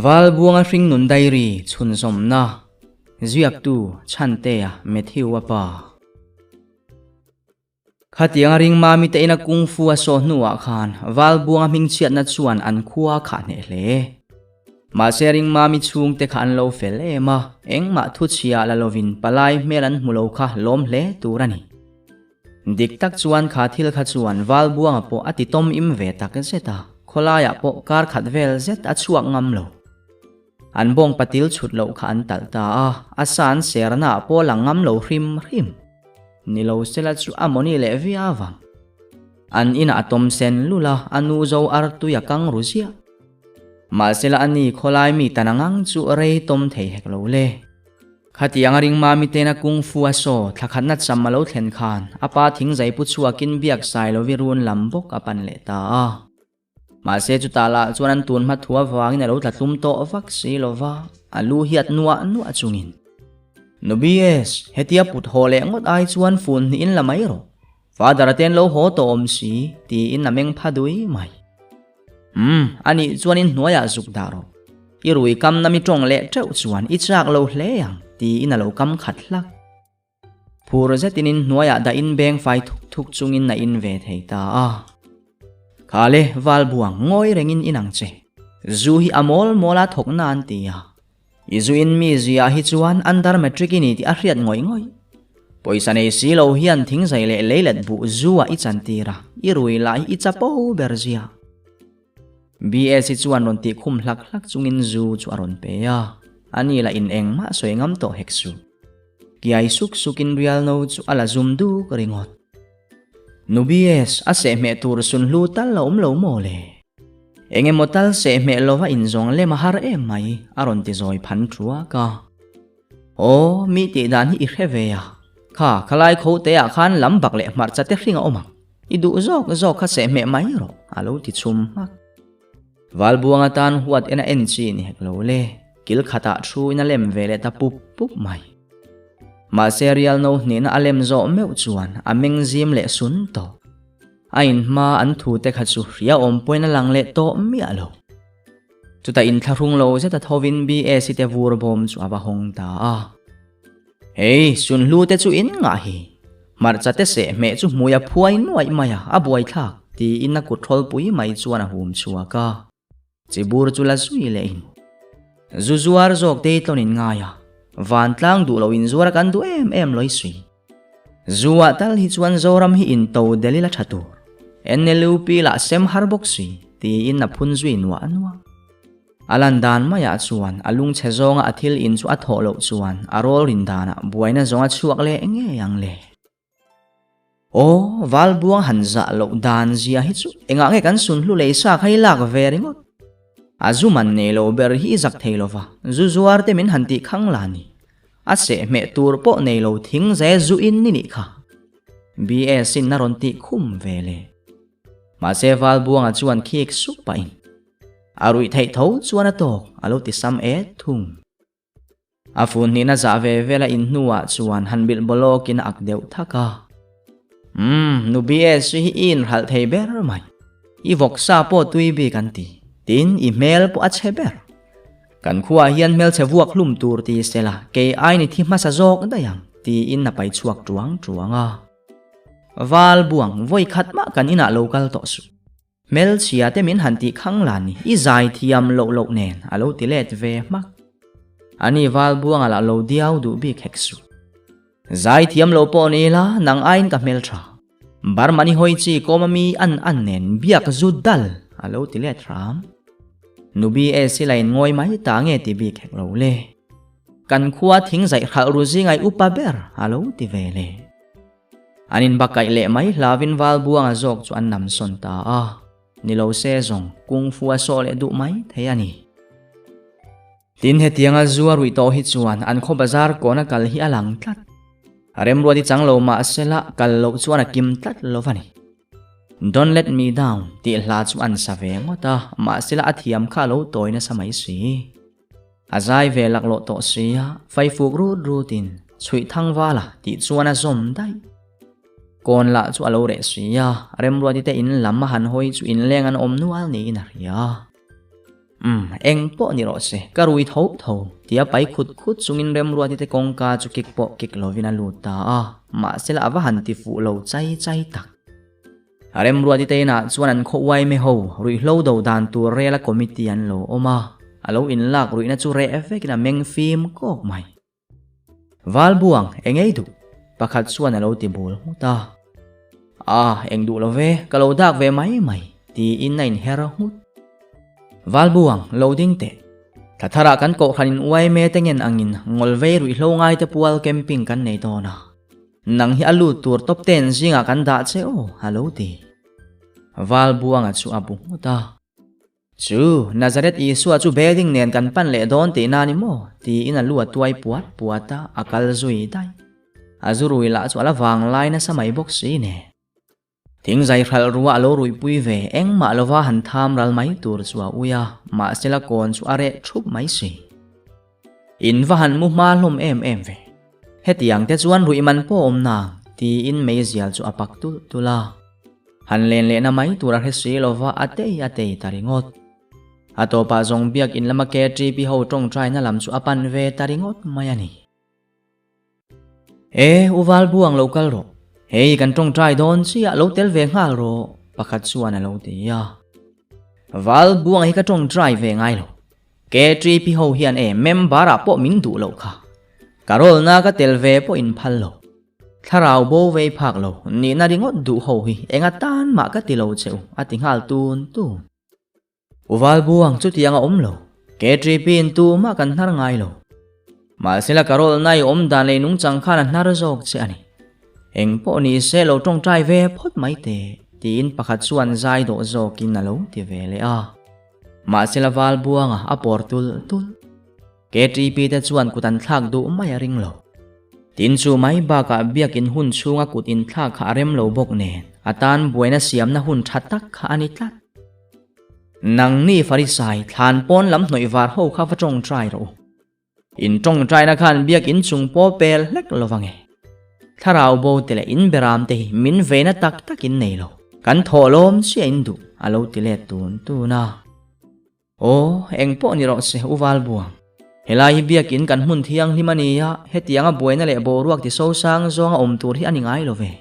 Val buang a ring nun dairi chun som na ziak tu chante a methiu apa khatiang ring ma mi te ina kung fu a so nuwa khan val buang a ming chiat na chuan an khuwa kha ne hle ma se ring ma mi chung te khan lo fel e ma eng ma thu chia la lovin palai melan mulo kha lom hle turani dik tak chuan kha thil kha chuan val buang a po ati tom im ve tak zeta kholaya po kar khat vel zet a chuak ngam lo an bong patil chut lo kha an tal ta a san serna po langam lo hrim hrim ni lo sela chu amoni le viawang an ina atom sen lula anu zo ar tu yakang ruzia ma sela ani kholai mi tanangang chu rei tom thei hek lo le khatiang ring ma mi te na kung fu aso thakhat na chamalo thlen khan apa thing zai pu chuakin biak sai lo virun lambok apan le ta ma se chu tala chuan an tun ma thuwa wangin alo tlatlum to vak si lova alu hiat nuwa nuwa chungin nobs hetia put hole ngot ai chuan fun ni in lamai ro father ten lo ho to om si ti in nameng phadui mai ani chuan in hnuaya zuk daro irui kam nami tong le treu chuan i chak lo hleyang ti in alo kam khatlak phur zetin in hnuaya da in beng fai thuk thuk chungin na in ve theita khale val buang ngoi rengin inang che zu hi amol mola thokna an tia izu in mi zia hi chuan under metric ini ti a hriat ngoi ngoi poisa nei si lo hian thing zai le leilet bu zuwa i chantira i rui lai i chapo berzia bs chuan ron ti khum hlak hlak chungin zu chu aron pe ya ani la in eng ma soengam to heksu kiai suk sukin real no chu ala zum du ringot nubs ase me tur sun lu tal lo lo mo le enge motal se me lova in zong le mahar e mai aron ti zoi phan thua ka o mi ti dan hi hrewe ya kha khalai kho te a khan lam bak le mar chate hringa oma idu zok kha se me mai ro alo ti chum mak wal buanga tan huat ena enchi ni hek lo le kil khata thu ina lem vele ta pup pup mai ma serial no ni na alem zo meu chuan ameng zim le sun to ain ma an thu te kha chu ria om poina lang le to mi alo chuta in tharung lo zeta thovin bi e si te vur bom chu aba hong ta hey sun lu te chu in nga hi mar chate se me chu muya phuai nuai maya abuai thak ti in ku thol pui mai chuan a hum chuwa ka chibur chu la sui le in zuzuar zok te tonin nga ya van tlang du lo in zuar kan du em loi sui zuwa tal hi chuan zoram hi in to delila thatu NLUP la sem harbok sui ti in na phun zui nuwa nuwa alandan maya chuan alung chezonga athil in chu atholo chuan arol rindana buaina zonga chuak le enge yang le o wal buang hanza lo dan zia hi chu enga nge kan sun hlu le sa khai lak veringot azuman ne lo ber hi zak theilova zuzuar te min hanti khanglani ase me tur po ne lo thing ze zu in ni kha bs in naron ti khum vele ma se wal buang a chuan khik su pa in arui thei tho chuan a tok alo ti sam e thung afun ni na za ve vela in nuwa chuan hanbil bolok in ak deu thaka nu bs hi in hal thei ber mai i vok sa po tui bi kan ti tin email po a cheber kan khuwa hian mel chevuak hlum tur ti sela ke ai ni thi ma sa jok dayang ti in na pai chuak tuanga wal buang voi khat ma kan ina local to su mel chia te min hanti khanglani i zai thiam lo nen alo ti let ve mak ani wal buang ala lo diau du bi kheksu zai thiam lo po ni la nang ain ka mel tha barmani hoi chi komami an nen biak zudal alo ti let ram nubi e silain ngoi mai ta nge ti bi khek lo le kan khuwa thing zai khal ruzi ngai upa ber alo ti vele anin bakai le mai lavin wal buang azok chu an nam son ta nilo se zong kung fu a so le du mai theyani tin he tianga zuwa rui to hi chuan an kho bazar ko na kal hi alang tlat arem ro di changlo ma sela kal lo chuan a kim tlat lovani don't let me down ti hla chu an sa ve ngota ma sela athiam kha lo toina samai si azai ve lak lo to sia fai fuk rutin chui thang wala ti chuan a zom dai kon la chu alo re sia rem ro di te in lam han hoi chu in leng an om nual ni na ria eng po ni ro se karui tho tho tia pai khut khut sungin rem ruwa ti te kongka chu kik po kik lovina luta a ma sela awa han ti fu lo chai chai tak rem ruwa ti te na chuan an kho wai me ho rui hlo do dan tur rela committee an lo oma alo in lak rui na chu re effect na meng phim kok mai wal buang engei du pakhat chuan alo ti bul muta eng du lo ve kalo dak ve mai mai ti in nain hera hut wal buang loading te Tathara kan ko khanin uai me tengen angin ngolvei rui hlo ngai te pual camping kan nei to na nang hi alu tur top 10 zinga kan da che o halo ti wal buang chu abu ta chu Nazareth Isu chu bedding nen kan pan le don ti na ni mo ti in alu atuai puata akal zui dai azurui la chu ala wang lai na samai box si ne ting zai khal ruwa alo rui pui ve eng ma lova han tham ral mai tur chuwa uya ma sela kon chu are thup mai si in va han mu ma lom em ve hetiang te chuan rui man po om na ti in mei zial chu apak tu la han len le na mai tur a hesi lova ate taringot atopa zong biak in lama ke tri pi ho tong trai na lam chu apan ve taringot mai ani uwal buang local ro hei kan tong trai don sia lo tel ve ngal ro pakhat chuan a lo ti ya wal buang hi ka tong trai ve ngai lo ke tri pi ho hian member a po min du lo kha karol na ka tel ve po in phal lo tharau bo ve phak lo ni na ringot du ho hi enga tan ma ka ti lo cheu ati ngal tun tu uwal buang chu tianga om lo ke tri pi in tu ma kan thar ngai lo ma sela karol nai om dan le nung chang khan nar jok che ani eng po ni se lo tong trai ve phot mai te tin pakhat chuan zai do zo kin na lo ti ve le a ma sela wal buanga a portul tul ke tri pi te chuan kutan thak du mai ring lo tin chu mai ba ka biakin hun chunga kut in thak kha rem lo bok ne atan buena siam na hun thatak kha ani tlat nang ni farisai than pon lam hnoi war ho kha va tong trai ro in tong trai na khan biakin chung po pel lek lovange tharau bo tele in beram te min vena tak takin nei lo kan tholom sia in du alo tile tun tu na eng po ni ro se uwal buang helai biakin kan hun thiang himania hetianga boina le bo ruak ti so sang zonga om tur hi ani ngai lo ve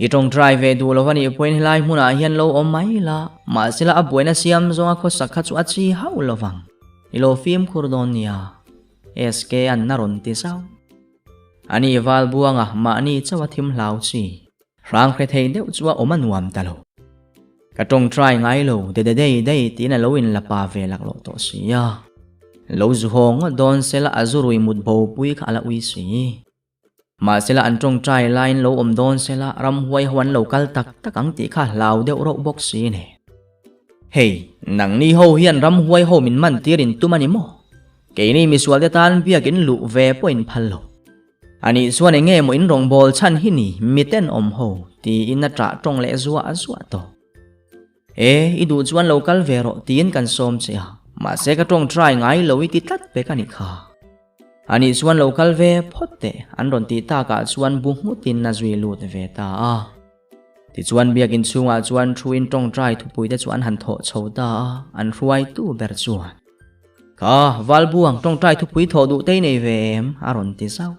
i tong trai ve du lo wani point helai huna hian lo om mai la ma sila a boina siam zonga kho sakha chu achi hau lovang ilo film kurdonia sk an naron ti sao ani wal buanga ma ni chawa thim hlau chi rang kre thei deuh chuwa oma nuam talo ka tong trai ngai lo de tin a lo in la pa ve lak lo to sia lo zu hong don sela azurui mut bo pui kha la ui si ma sela an tong trai line lo om don sela ram huai hwan local tak takang ti kha lau deuh ro box si ne hey nang ni ho hian ram huai ho min man tirin tumani mo ke ni miswal de tan biakin lu ve point phal lo ani suan enge mo in rong bol chan hi ni miten om ho ti in na tra tong le zuwa to idu chuan local vero tin kan som sia ma se ka tong try ngai lo ti tat pe ka ni kha ani suan local ve photte an ron ti ta ka chuan bu mu tin na zui lut ve ta ti chuan biakin chunga chuan thuin tong try thu pui te chuan han tho chhoda an ruai tu ber chuan ka wal buang tong try thu pui tho du te nei ve aron ti sau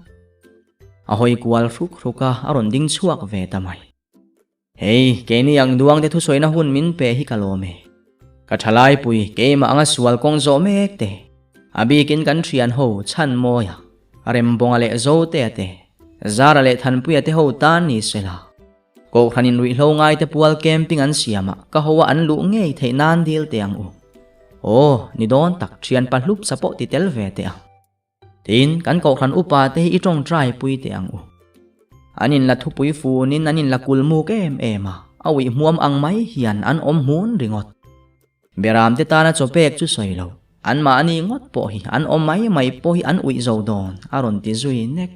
ahoi kwal ruk ruka aron ding chuak ve tamai hei ke ni ang duang te thu soina hun min pe hi kalome ka thalai pui ke ma anga sual kong zo mek te abikin kan thian ho chan moya arem bonga le zo te zara le than pui te ho tan ni sela ko khanin rui hlo ngai te pual camping an siama ka howa an lu ngei the nan dil te ang ni don tak thian pa hlup sapo ti tel ve te tin kan ko khan upa te i tong trai pui te ang anin la thu pui fu nin anin la kulmu ke ema awi muam ang mai hian an om mun ringot beram te tana chopek chu soilo an ma ani ngot po hi an om mai po hi an ui zo don aron ti zui nek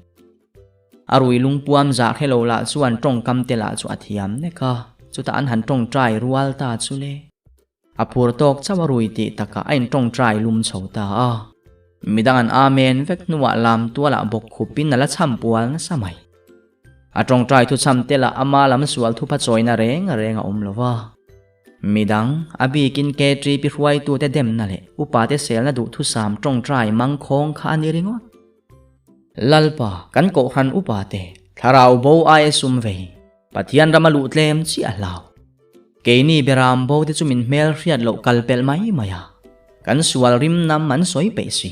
arui lungpuam za khelo la chuan tong kam te la chu athiam ne ka chu ta an han tong trai rual ta chu le apur tok chawarui ti taka ain tong trai lum chhota midangan amen vek nuwa lam tuala bok khupin nala champual na samai atong trai thu cham tela ama lam sual thu pa choina renga om lova midang abi kin ke tri pi huai tu te dem na le upa te sel na du thu sam trong trai mang khong kha ni ringot lalpa kan ko han upa te tharau bo ai sum ve pathian ramalu tlem chi alaw ke ni beram bo te chumin mel riat lo kalpel mai maya kan sual rim nam man soi pe si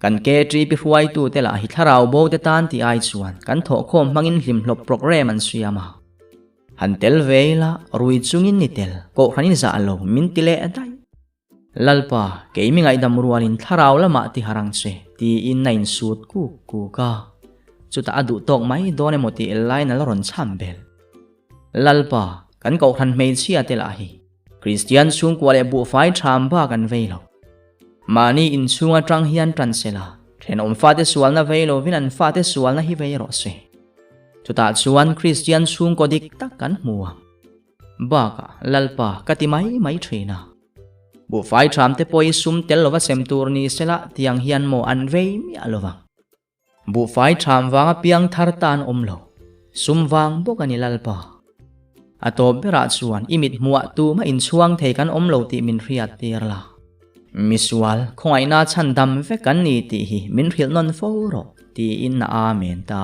kan ke tri pi huai tu te la hi tharau bo te tan ti ai chuan kan tho khom mangin hlim hlop program an siama han tel veila rui chungin ni tel ko khanin za lo min tile adai lalpa ke mi ngai dam rualin tharau lama ti harang che ti in nain sut ku ka chuta adu tok mai done moti elai na ron chambel lalpa kan ko khan mei chia te la hi Christian chung kwale bu fai tham ba kan veilo mani in chunga tang hian transela then om fa te sual na veilo vin an fa te sual na hi ve ro se chuta chuan Christian chung ko dik tak kan muam baka lalpa katimai mai thina bu fai tham te poi sum tel lova sem tur ni sela tiang hian mo an vei mi alowang bu fai tham wanga piang thar tan omlo sum wang bokani lalpa atop bera chuan imit muwa tu ma in chuang thei kan omlo ti min riat tirla miswal khongai na chan dam ve kan ni ti hi min ril non fo ro ti in na amen ta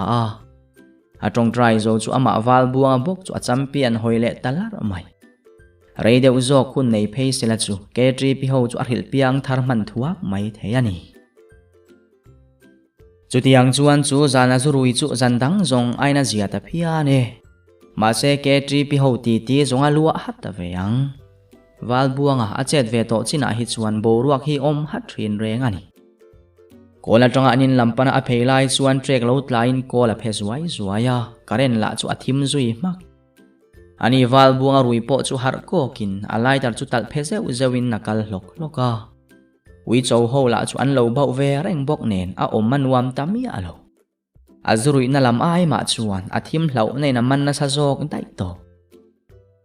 atong try zo chu ama wal buanga bok chu champion hoile talar mai reide uzo khun nei phei sela chu ke tri pi ho chu arhil piang thar man thuak mai theiani chu tiang chuan chu zana zu rui chu zandang zong aina zia ta phia ne ma se ke tri pi ho ti ti zonga lua hat ta veang wal buanga achet ve to china hi chuan bo ruak hi om hat thin reng ani kola tanga anin lampana a pheilai chuan trek lo tlain kola phezwai zuaya karen la chu athim zui mak ani wal buanga rui po chu har ko kin alai tar chu tal pheze uzawin nakal hlok hloka ui chou ho la chu an lo bau ve reng bok nen a om manuam tamia alo azurui na lam ai ma chuan athim hlau nei na man na sa jok dai to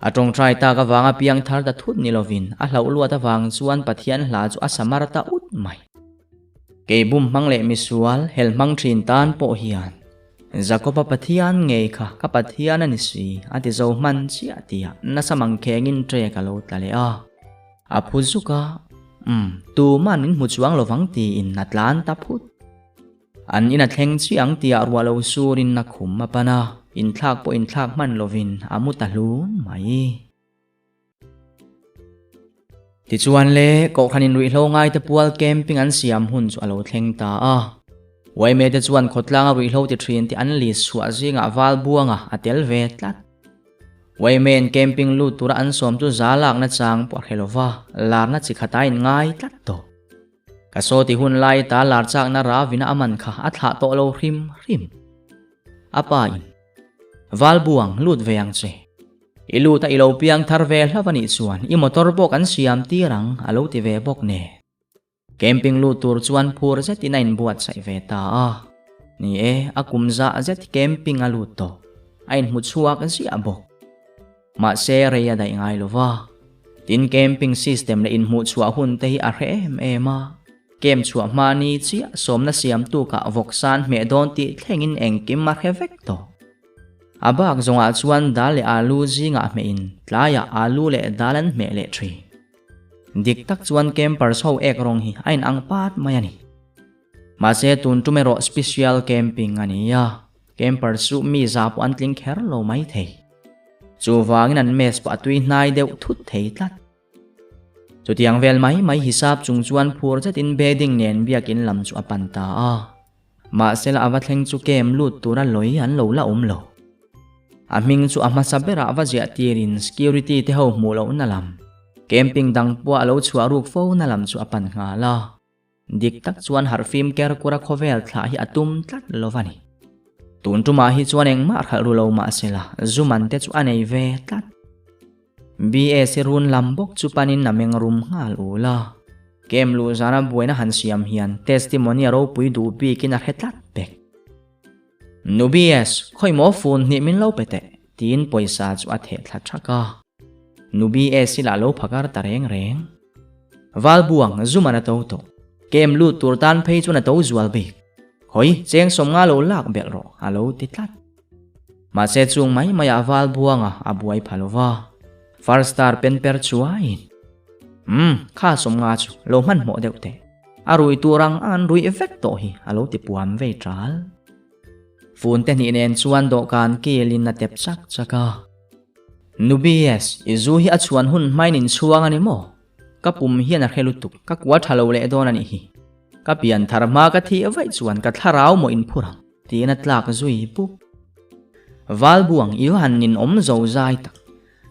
atong trai ta ka wanga piang thar da thut nilovin a hlau lua ta wang chuan pathian hla chu asamar ta ut mai ke bum mangle misual hel mang thin tan po hian zakopa pathian ngei kha ka pathian ani si ati zo man chi atia na samang khengin tre ka lo tale a phuzuka tu manin mu chuang lovang ti in natlan ta phut an ina thleng chiang tia rualo surin na khum mapana in thak po in thak man lovin amuta hlun mai ti chuan le ko khanin rui hlo ngai te pual camping an siam hun chu alo thleng ta wai me te chuan khotlanga rui hlo ti thin ti an li suwa zinga wal buanga atel ve tlat wai men camping lu tura an som chu zalak na chang po helova lar na chi khata in ngai tlat to kaso ti hun lai ta lar chak na ra vina aman kha atha to lo rim apa in wal buang lut veang che ilu ta ilo piang thar vel hlavani chuan I motor bok an siam tirang alo ti ve bok ne camping lu tur chuan phur zet inain buat sai ve ta ni akumza zet camping alu to ain mu chuak si abok ma se reya dai ngai lova tin camping system le in mu chua hun te hi a rem ema kem chua mani chi somna siam tu ka voksan me don ti thlengin engkim ma hevek to abak zonga chuan dal le alu zinga me in tlaya alu le dalan me le thri dik tak chuan camper so ek rong hi ain ang pat mayani ma se tun tumero special camping ania camper su mi za pu an tling kher lo mai thei chu wangin an mes pa tui nai deu thut thei tlat chu tiang vel mai hisap chung chuan phur chatin bedding nen biakin lam chu apan ta ma sela awa thleng chu kem lut tura loi an lo la lo aming chu ama sabera awa zia tirin security te ho mu lo na lam camping dang po alo chua ruk fo na lam chu apan nga la dik tak chuan har film ker kura khovel thla hi atum tlat lovani tun tuma hi chuan engmar khal ru lo ma sela zuman te chu anei ve tlat BS run lambok chu panin nameng rum ngal ula kem lu zana buena han siam hian testimony ro pui du bi kin a hetlat pek nu BS khoi mo phone ni min lo pete tin poisa chu a the thla thaka nu BS sila lo phakar tareng reng wal buang zumana to to kem lu turtan phei chu na to zual be hoi cheng som nga lo lak bel ro alo ti tlat ma se chung mai maya wal buanga abuai phalova Farstar pen per chuain kha som nga chu lo man mo deuh te arui turang an rui effect to hi alo ti puam ve tral phun te ni nen chuan do kan kilin na tep chak chaka nubies izu hi achuan hun mainin chuang ani mo kapum hian a khelutuk ka kwa thalo le don ani hi ka pian tharma ka thi avai chuan ka tharau mo in phurang ti na tlak zui pu wal buang i han nin om zo zai tak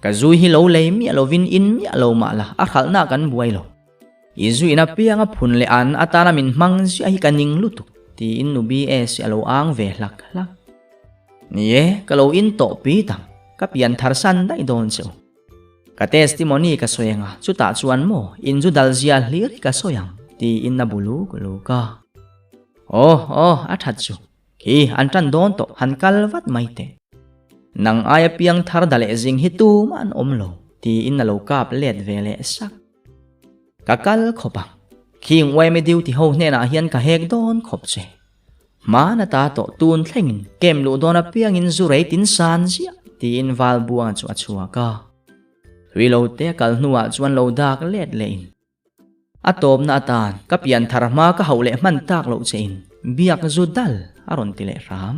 ka zui hi lo le mi lo vin in mi lo ma la a khalna kan buai lo izu ina pianga phun le an atana min mang si hi kaning lutuk ti in nubies alo ang ve lak lak nie ka lo in to pi tang ka pian thar san dai don chu ka testimony ka soyanga chuta chuan mo in ju dal zia hlir ka soyang ti in na bulu lu ka a that chu ki an tan don to han kalwat mai te nang aya piang thar dale jing hi tu man omlo ti in na lo kap let vele sak ka kal khopang khing wai me diu ti ho ne na hian ka hek don khop che ma na ta to tun thlengin kem lu don a piang in zu rei tin san sia ti in wal buang chu achua ka rilo te kal nuwa chuan lo dak let lein atop na tan ka pian tharma ka haule man tak lo chein biak zu dal aron ti le ram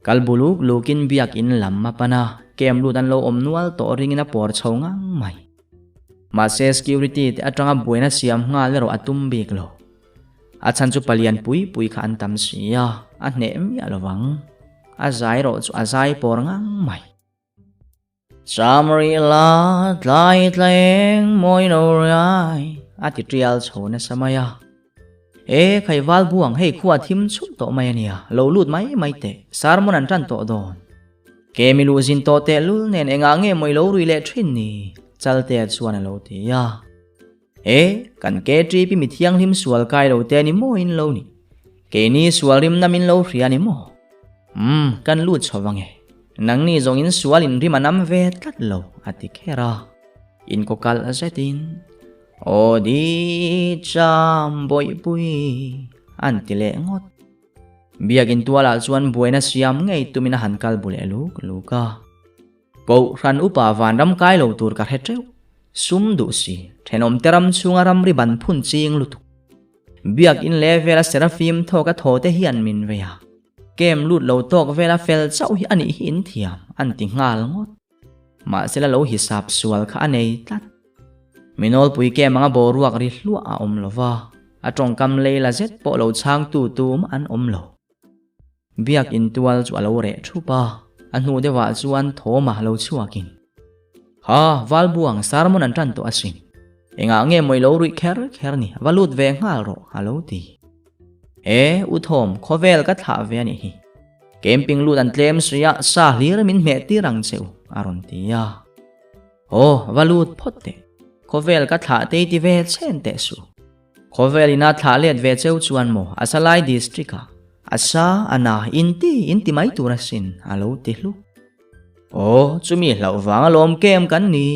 kalbuluk lukin biak in lamma pana kem lu dan lo omnual to ringina por chhawngang mai ma se security te atanga buena siam nga le ro atum bik lo achan chu palian pui pui kha an tam sia a hne mi alowang a zai ro chu a zai por ngang mai Samri la tlai tleng moi no rai ati trial chhona samaya khai wal buang hei khuwa thim chu to mai ania lo lut mai te sarmon an tan to don kemilu zin to te lul nen enga nge moi lo rui le thin ni chalte chuan lo te ya kan ke tri pi mi thiang him sual kai lo te ni mo in lo ni ke ni sual rim namin lo hria ni mo kan lut chawange nang ni zong in sual in rim anam ve tat lo ati khera in ko kal azetin o di cham boy pui antile ngot biagin tuala chuan buena siam ngei tumina hankal bule luka po ran upa van ram kai lo tur ka hetreu sum du si thenom teram chunga ram ri ban phun ching lutu biak in level seraphim thoka thote hian min veya kem lut lo tok vela fel chau hi ani hin thiam anti ngal ngot ma sela lo hisap sual kha anei tat minol pui ke mga boruak ri hlua a omlova atong kam leila zet po lo chang tu an omlo biak in tual chu alo re thupa anu dewa chuan thoma lo chuakin ha walbuang sarmon an tan to asin enga nge moi lo ri kher ni walut ve ngal ro halo ti uthom khovel ka tha ve ani hi camping lut an tlem sia sa hlir min me ti rang cheu aron ti ya walut photte khovel ka tha te ti ve chen te su khovel ina tha let ve cheu chuan mo asalai district a asa ana inti mai turasin alo ti hlu chumi hlau wang lom kem kan ni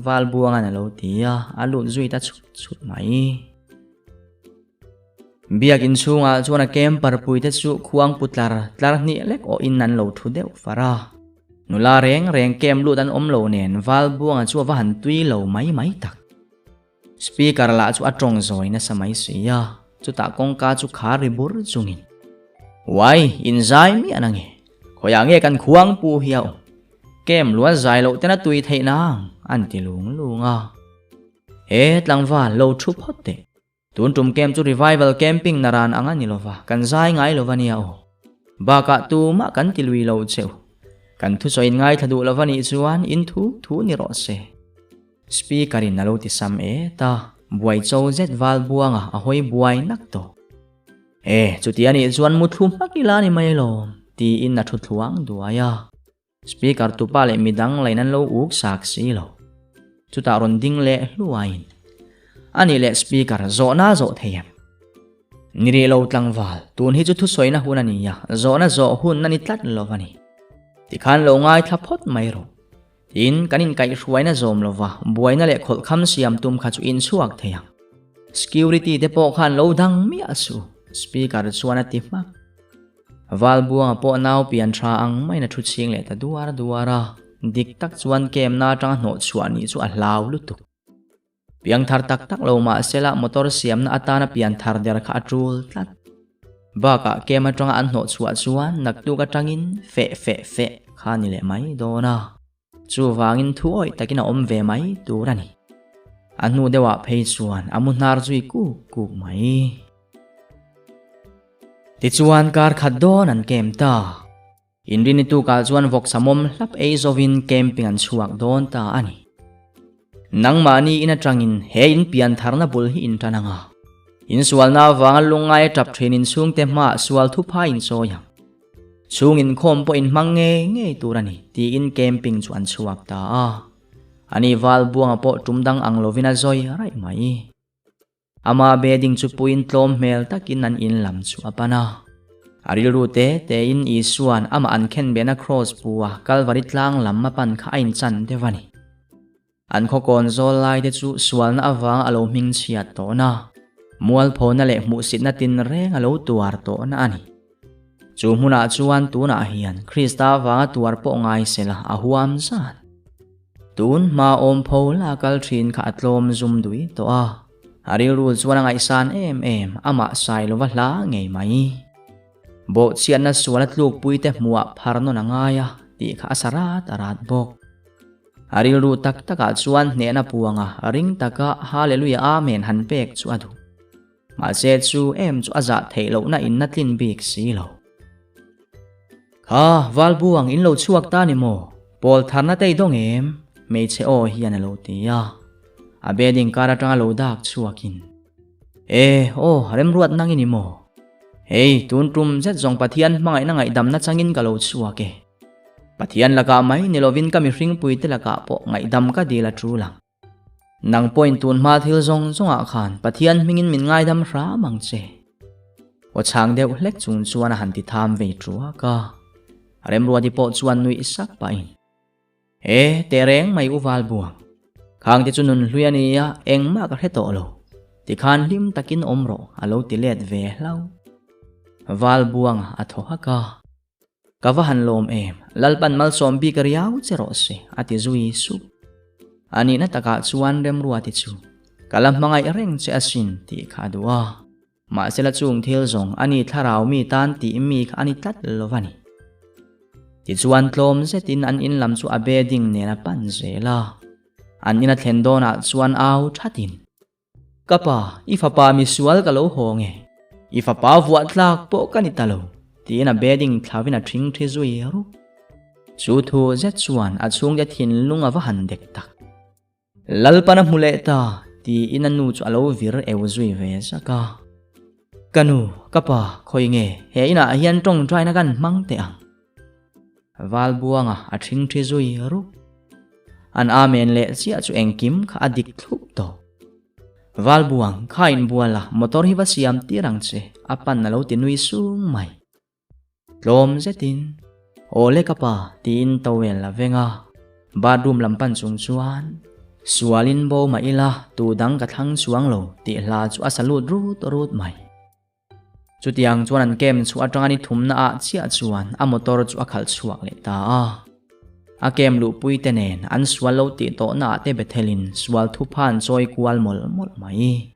wal buang an alo ti ya alut zui ta chut mai biakin chunga chuan a kem par pui te chu khuang putlar tlar ni lek o in nan lo thu deuh fara nula reng kem lut an om lo nen wal buang chu wa han tui lo mai tak speaker la chu atong zoi na samai sia chu ta kong ka chu kha ri bur chungin wai in zai mi anange khoya nge kan khuang pu hiao kem lua zai lo tena tui thei nang an ti lunga tlangwa lo thu photte tun tum kem chu revival camping naran anga ni lova kan zai ngai lova nia ba ka tu ma kan ti lui lo cheu kan thu soin ngai thadu lova ni chuan in thu ni ro se speaker in nalo ti sam ta buai chou zet wal buanga a hoi buai nak to chuti ani chuan mu thum pakila ni mai lo ti in na thu thuang duaya speaker tu pa le midang lainan lo uk sak si lo chuta ron ding le hluain ani le speaker zo na zo theyam niri lo tlangwal tun hi chu thu soina hun ani ya zo na zo hun nani tlat lovani tikhan lo ngai thaphot mai ro in kanin kai hruaina zom lova buaina le khol kham siam tum kha chu in chuak theyam security te po khan lo dang mi asu speaker chuana ti wal buang po naw pian tha ang mai na thu ching le ta duara dik tak chuan kem na tang no chuan ni chu a hlau lutuk piang thar tak tak lo ma sela motor siam na atana pian thar der kha atul tlat baka kem atanga an no chuan nak tu ka tangin fe kha ni le mai do na chu wangin thu oi takina om ve mai tu rani anu dewa phei chuan amun nar zui ku mai ti chuan kar khat don an kem ta inrin tu ka chuan vok samom hlap eizovin camping an chuak don ta ani nang mani ina tangin he in pian tharna bul hi in tananga in sual na wang lungai tap theinin chung te ma sual thu pha in soyang chung in khom po in nge turani ti in camping chuan chuak ta ani wal buang po tumdang ang lovina zoi rai mai ama bedding chu puin tlom mel takin an in lam chu apana aril rute te in isuan ama an khen bena cross puwa kalvari tlang lam mapan kha in chan devani an kho kon zol lai de chu sual na awang alo ming chiat to na mual phona le mu sit na tin reng alo tuar to na ani chu huna chuan tu na hian krista wa tuar po ngai sela a huam san tun ma om phola kal thin kha atlom zum dui to a aril ru chuan ngai san em ama sai lo wa hla ngei mai bo chian na sualat luk puite muwa pharno na ngaya ti kha sarat arat bok aril ru tak taka chuan hne na puanga ring taka hallelujah amen han pek chu adu ma se chu em chu aza theilo na in na tlin bik si lo kha wal buang in lo chuak ta ni mo pol tharna tei dong em me che o hian lo ti ya a bedding kara tanga lo dak chuakin rem ruat nang ini mo hey tun tum zet zong pathian mangai na ngai dam na changin ka lo chuake pathian laka mai nilovin ka mi hring puite laka po ngai dam ka dila tru lang nang point tun ma thil zong zonga khan pathian mingin min ngai dam hra mangche o chang deu hlek chung chuan han ti tham ve trua ka rem ruadi po chuan nui isak pa in te reng mai uwal buang khang ti chunun hluania engma ka heto lo ti khan lim takin omro alo ti let ve hlau wal buang atho haka kawahan lom em lalpan mal sombi kariau chero se ati zui su ani na taka chuan rem ruati chu kalam mangai reng che asin ti khadua ma sela chung thil zong ani tharau mi tan ti mi ani tat lovani ti chuan tlom zetin an in lam chu a bedding ne na pan zela an ina thlendona chuan au thatin kapa ifapa mi sual kalo honge ifapa vuat lak po kanitalo ti na bedding thlawina thing thi zui ru chu thu zet chuan a chung ja thin lunga wa han dek tak lalpana mule ta ti inanu chu alo vir eu zui ve saka kanu kapa khoi nge he ina hian tong trai na kan mang te ang wal buanga a thing thi zui ru an amen le sia chu engkim kha adik thup to wal buang khain buala motor hi wa siam tirang che apan na lo tinui sung mai tlom zetin ole kapa tin towel la venga bathroom lampan chung chuan sualin bo ma ila tu dang ka thang chuang lo ti hla chu asalut rut mai chutiang chuan an kem chu atangani thumna a chia chuan a motor chu akhal chuak le ta a kem lu puite nen an swallow ti to na te bethelin swal thu phan choi kwal mol mai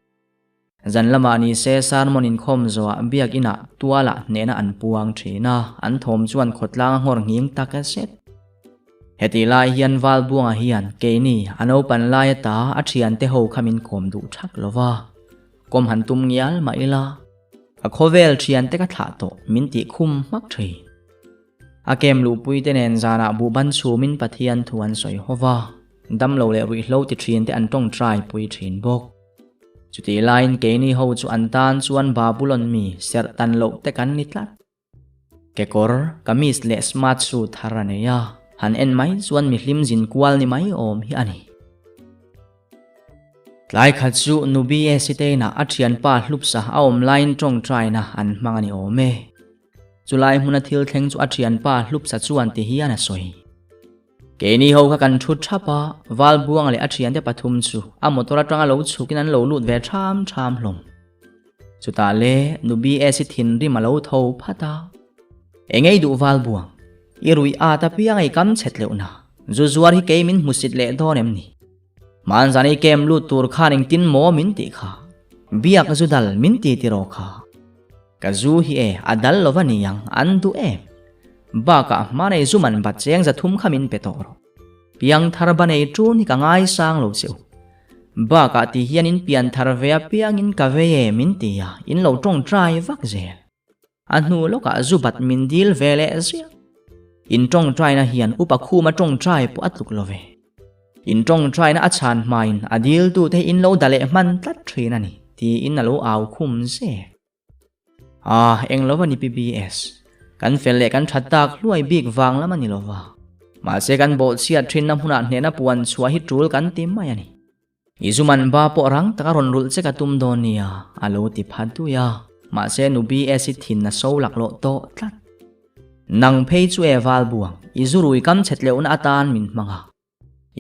zan lama ni se sarmon in khom zo biak ina tuala nena an puang thina an thom chuan khotlang hor nging taka set heti lai hian wal buanga hian keini ano pan lai ta a thian te ho khamin khom du thak lova kom han tum ngial maila a khovel thian te ka tha to min ti khum mak thei a kem lu puite nen zana bu ban chumin pathian thuan soi hova dam lo le ri hlo ti thin te an tong trai pui thin bok chuti line keini ho chu an tan chuan babulon mi ser tan lo te kan nitlat kekor kamis le smart suit haraneya han en mai chuan mi hlim jin kwal ni mai om hi ani tlai khat chu nubi e siteina athian pa hlupsa a om line tong trai na an mangani ome chulai huna thil thleng chu athian pa hlupsa chuan ti hi ana soi keini ho kha kan thut thapa wal buang le athian te pathum chu a motora tanga lo chukin an lo lut ve tham hlom chuta le nubi e si thin ri malo tho phata engei du wal buang irui a ta piang ai kam chet leuna zuar hi ke min musit le don em ni man zani kem lu tur khaning tin mo min ti kha biak zudal min ti ro kha ka zu hi e adal lovani yang andu em baka mane zuman bat cheng za thum khamin petoro piang thar banei tun hi ka ngai sang lo cheu baka ti hian in pian thar ve piang in ka ve min ti ya in lo tong trai vak zel anu lo ka zubat min dil vele zia in tong trai na hian upa khu ma tong trai pu atluk love in tong trai na achan main adil tu te in lo dale man tlat thrin ani ti in lo aw khum se eng lovani PBS kan felle kan thatak luai big wang lamani lova ma se kan bol sia thin na huna hne na puan chua hi tul kan tim mai ani izuman ba po rang taka ron rul che ka tum don nia alo ti phatu ya ma se nu BS thin na so lak lo to tlat nang phei chu e wal buang izurui kam chetleu na atan min manga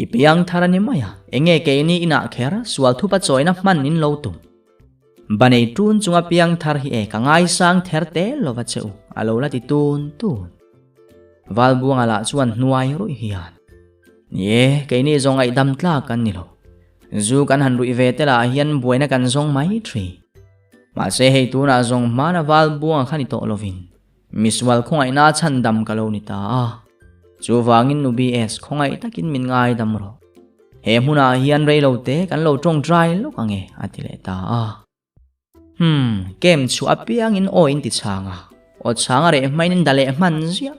ipiang tharani maya enge ke ni ina khera swal thupa choina man in lo tum banei tun chunga piang thar hi e kangai sang therte lova cheu alo la ti tun wal buang ala chuan nuai ru hian ye ke ni zongai dam tla kan ni lo zu kan han rui ve te la hian buaina kan zong mai thri ma se hei tu na zong mana wal buang khani to lovin miswal khongai na chan dam kalo ni ta chu wangin nu BS khongai takin min ngai dam ro he huna hian rei lo te kan lo tong dry lo kange atile ta kem chu apiang in o in ti changa o changa re mainin dale man zia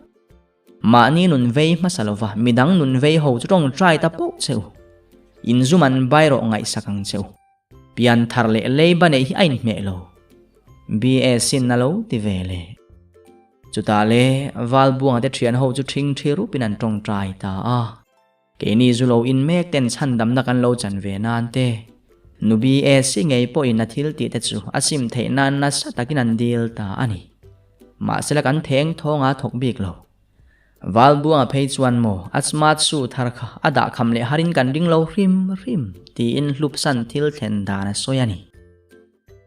ma ni nun vei masalova midang nun vei ho chu tong dry ta po cheu in zuman bairo ngai sakang cheu pian thar le lei bane hi ain me lo BS sin na lo ti vele chuta le wal buang te thian ho chu thing thiru pinan tong trai ta ke ni zulo in mek ten chan dam na kan lo chan ve nan te nu BS si ngei po in athil ti te chu asim the nan na sa takin an dil ta ani ma sela kan theng thonga thok bik lo wal buang phei chuan mo asmat su thar kha ada kham le harin kan ding lo rim ti in hlup san thil thlen da na soyani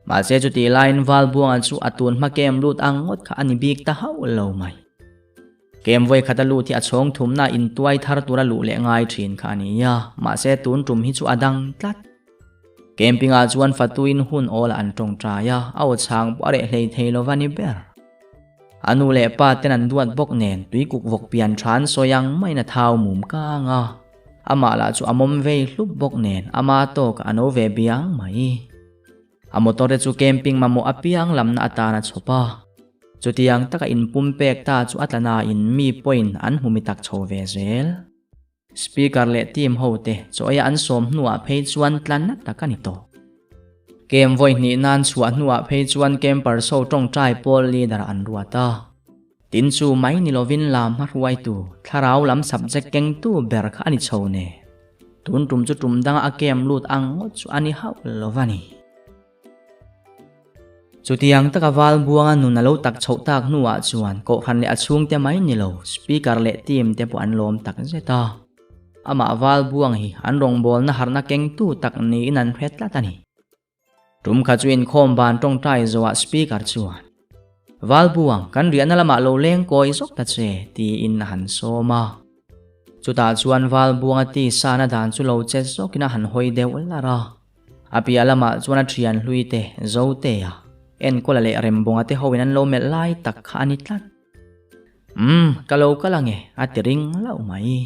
ma se chu ti line wal buang chu atun ma kem lut angot kha ani bik ta hau lo mai kem voi khata lu thi achong thum na in tuai thar tura lu le ngai thin kha ni ya ma se tun tum hi chu adang tlat camping a chuan fatuin hun ola an tong tra ya aw chang pare hlei theilo wani ber anu le pa tenan duat bok nen tui kuk vok pian than soyang mai na thau mum ka nga ama la chu amom ve hlup bok nen ama to ka ano ve biang mai amotore chu camping mamo apiang lamna atana chopa chutiang taka in pumpek ta chu atlana in mi point an humitak chho ve zel speaker le team hote choya an som nuwa phei chuan tlan na takani to kem voi ni nan chuwa nuwa phei chuan camper so tong trai pol leader an ruata tin chu mai ni lovin lam har huai tu tharau lam subject keng tu ber kha ani chhone tun tum chu tum dang a kem lut ang chu ani hau lovani chutiang taka wal buanga nu na lo tak chho tak nuwa chuan ko khan le achung te mai ni lo speaker le team te po an lom tak zeta ama wal buang hi an rong bol na harna keng tu tak ni inan hretla tani tum kha chuin khom ban tong tai zowa speaker chuan wal buang kan rian lama lo leng koi sok ta che ti in han soma chuta chuan wal buang ti sana dan chu lo che sokina han hoi deu lara apia lama chuan a thian hlui te zo te ya en kola le rembonga te hoin an lo mel lai tak kha ani tlat kalo kalange atiring lau mai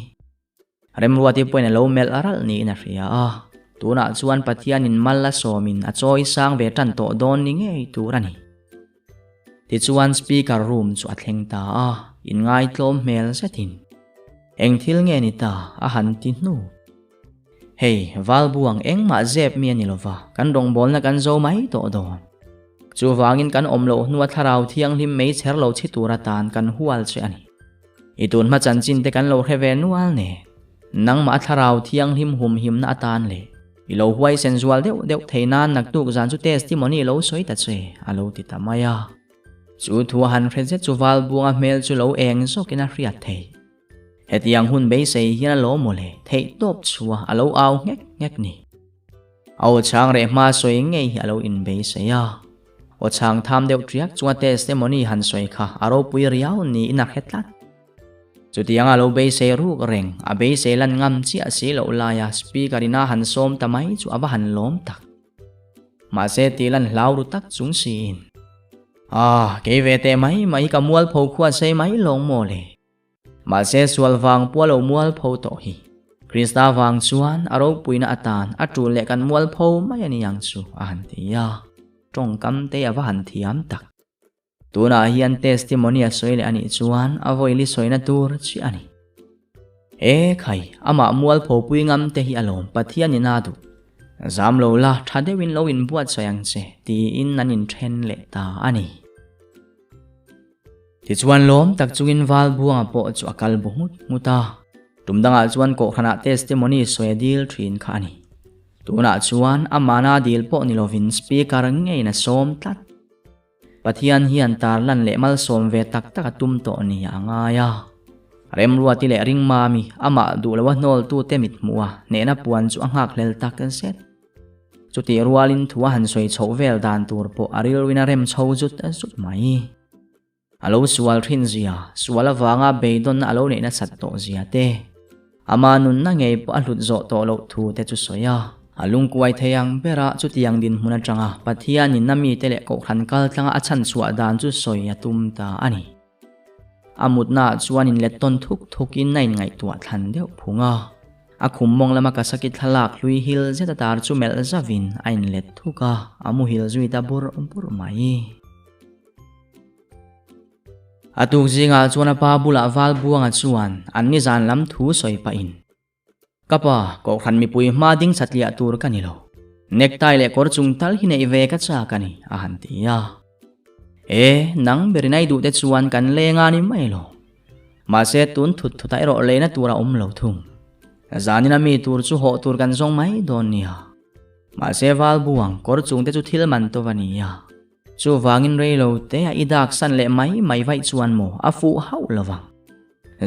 remruati poina lo mel aral ni na ria tuna chuan pathian in malla somin a choi sang ve tan to don ni ngei turani ti chuan speaker room chu athleng ta in ngai tlom mel sethin eng thil nge ni ta a han ti nu hei wal buang eng ma zep mi ani lova kan dong bol na kan zo mai to don chu wangin kan omlo nuwa tharau thiang hlim mei cherlo chi tura tan kan hual che ani itun ma chanchin te kan lo hewe nual ne nang ma tharau thiang hlim hum him na atan le ilo huai sensual deu theinan nak tu zan chu testimony lo soi ta che alo ti tamaya chu thu han phreje chu wal buanga mel chu lo eng so kina riat thei hetiang hun be sei hian lo mole thei top chua alo aw ngek ni aw chang re ma soi ngei alo in be sei ya o chang tham deuh triak chunga testimony han soi kha aro pui riau ni ina hetlat Chu tiang alo be se ru reng a be se lan ngam chi a se lo la ya speaker ina han som tamai chu ava han lom tak ma se ti lan hlau ru tak chung sin ke ve te mai ka mual pho khwa se mai long mo le ma se sual wang pualo mual pho to hi Krista wang chuan aro puina atan atu le kan mual pho mai ani yang chu a han ti ya tong kam te ava han thiam tak tuna hian testimony a soile ani chuan avoili soina tur chi ani khai ama mual pho pui ngam te hi alom pathian ina du zam lo la thadewin lo in buat sayang che ti in nanin then le ta ani ti chuan lom tak chungin wal buanga po chu akal bohut muta tumdanga chuan ko khana testimony soedil thin kha ani tuna chuan amana dil po ni lovin speaker ngeina som tlat pathian hian tar lan le mal som ve tak tak tum to ni anga ya rem ruati le ring mami ama du lawa nol tu temit muwa ne na puan chu angak lel tak kan set chuti rualin thuwa han soi chhovel dan tur po aril wina rem chho jut asut mai alo sual thin zia suala wanga beidon alo ne na sat to zia te ama nun na ngei po alut zo to lo thu te chu soya alung kuai theyang bera chu tiang din huna tanga pathian in nami tele ko khan kal tlanga achan chua dan chu soya tum ta ani amutna chuan in leton thuk in nain ngai tua thlan deuh phunga a khummong lama ka sakit thalak lui hil zeta tar chu mel zavin ain let thuka amu hil zui ta bur mai atuk zinga chuan pa bula wal buanga chuan anni zan lam thu soi pa in kapa ko khan mi pui ma ding satlia tur kanilo necktie le kor chung tal hi nei ve ka cha kani a han tia nang berinai du te chuan kan lenga ni mai lo ma se tun thutai ro le na tura lo thung zanina mi tur chu ho tur kan zong mai don nia ma se wal buang kor chung te chu thil man to vania chu wangin reilo te a idak san le mai vai chuan mo a fu hau lawang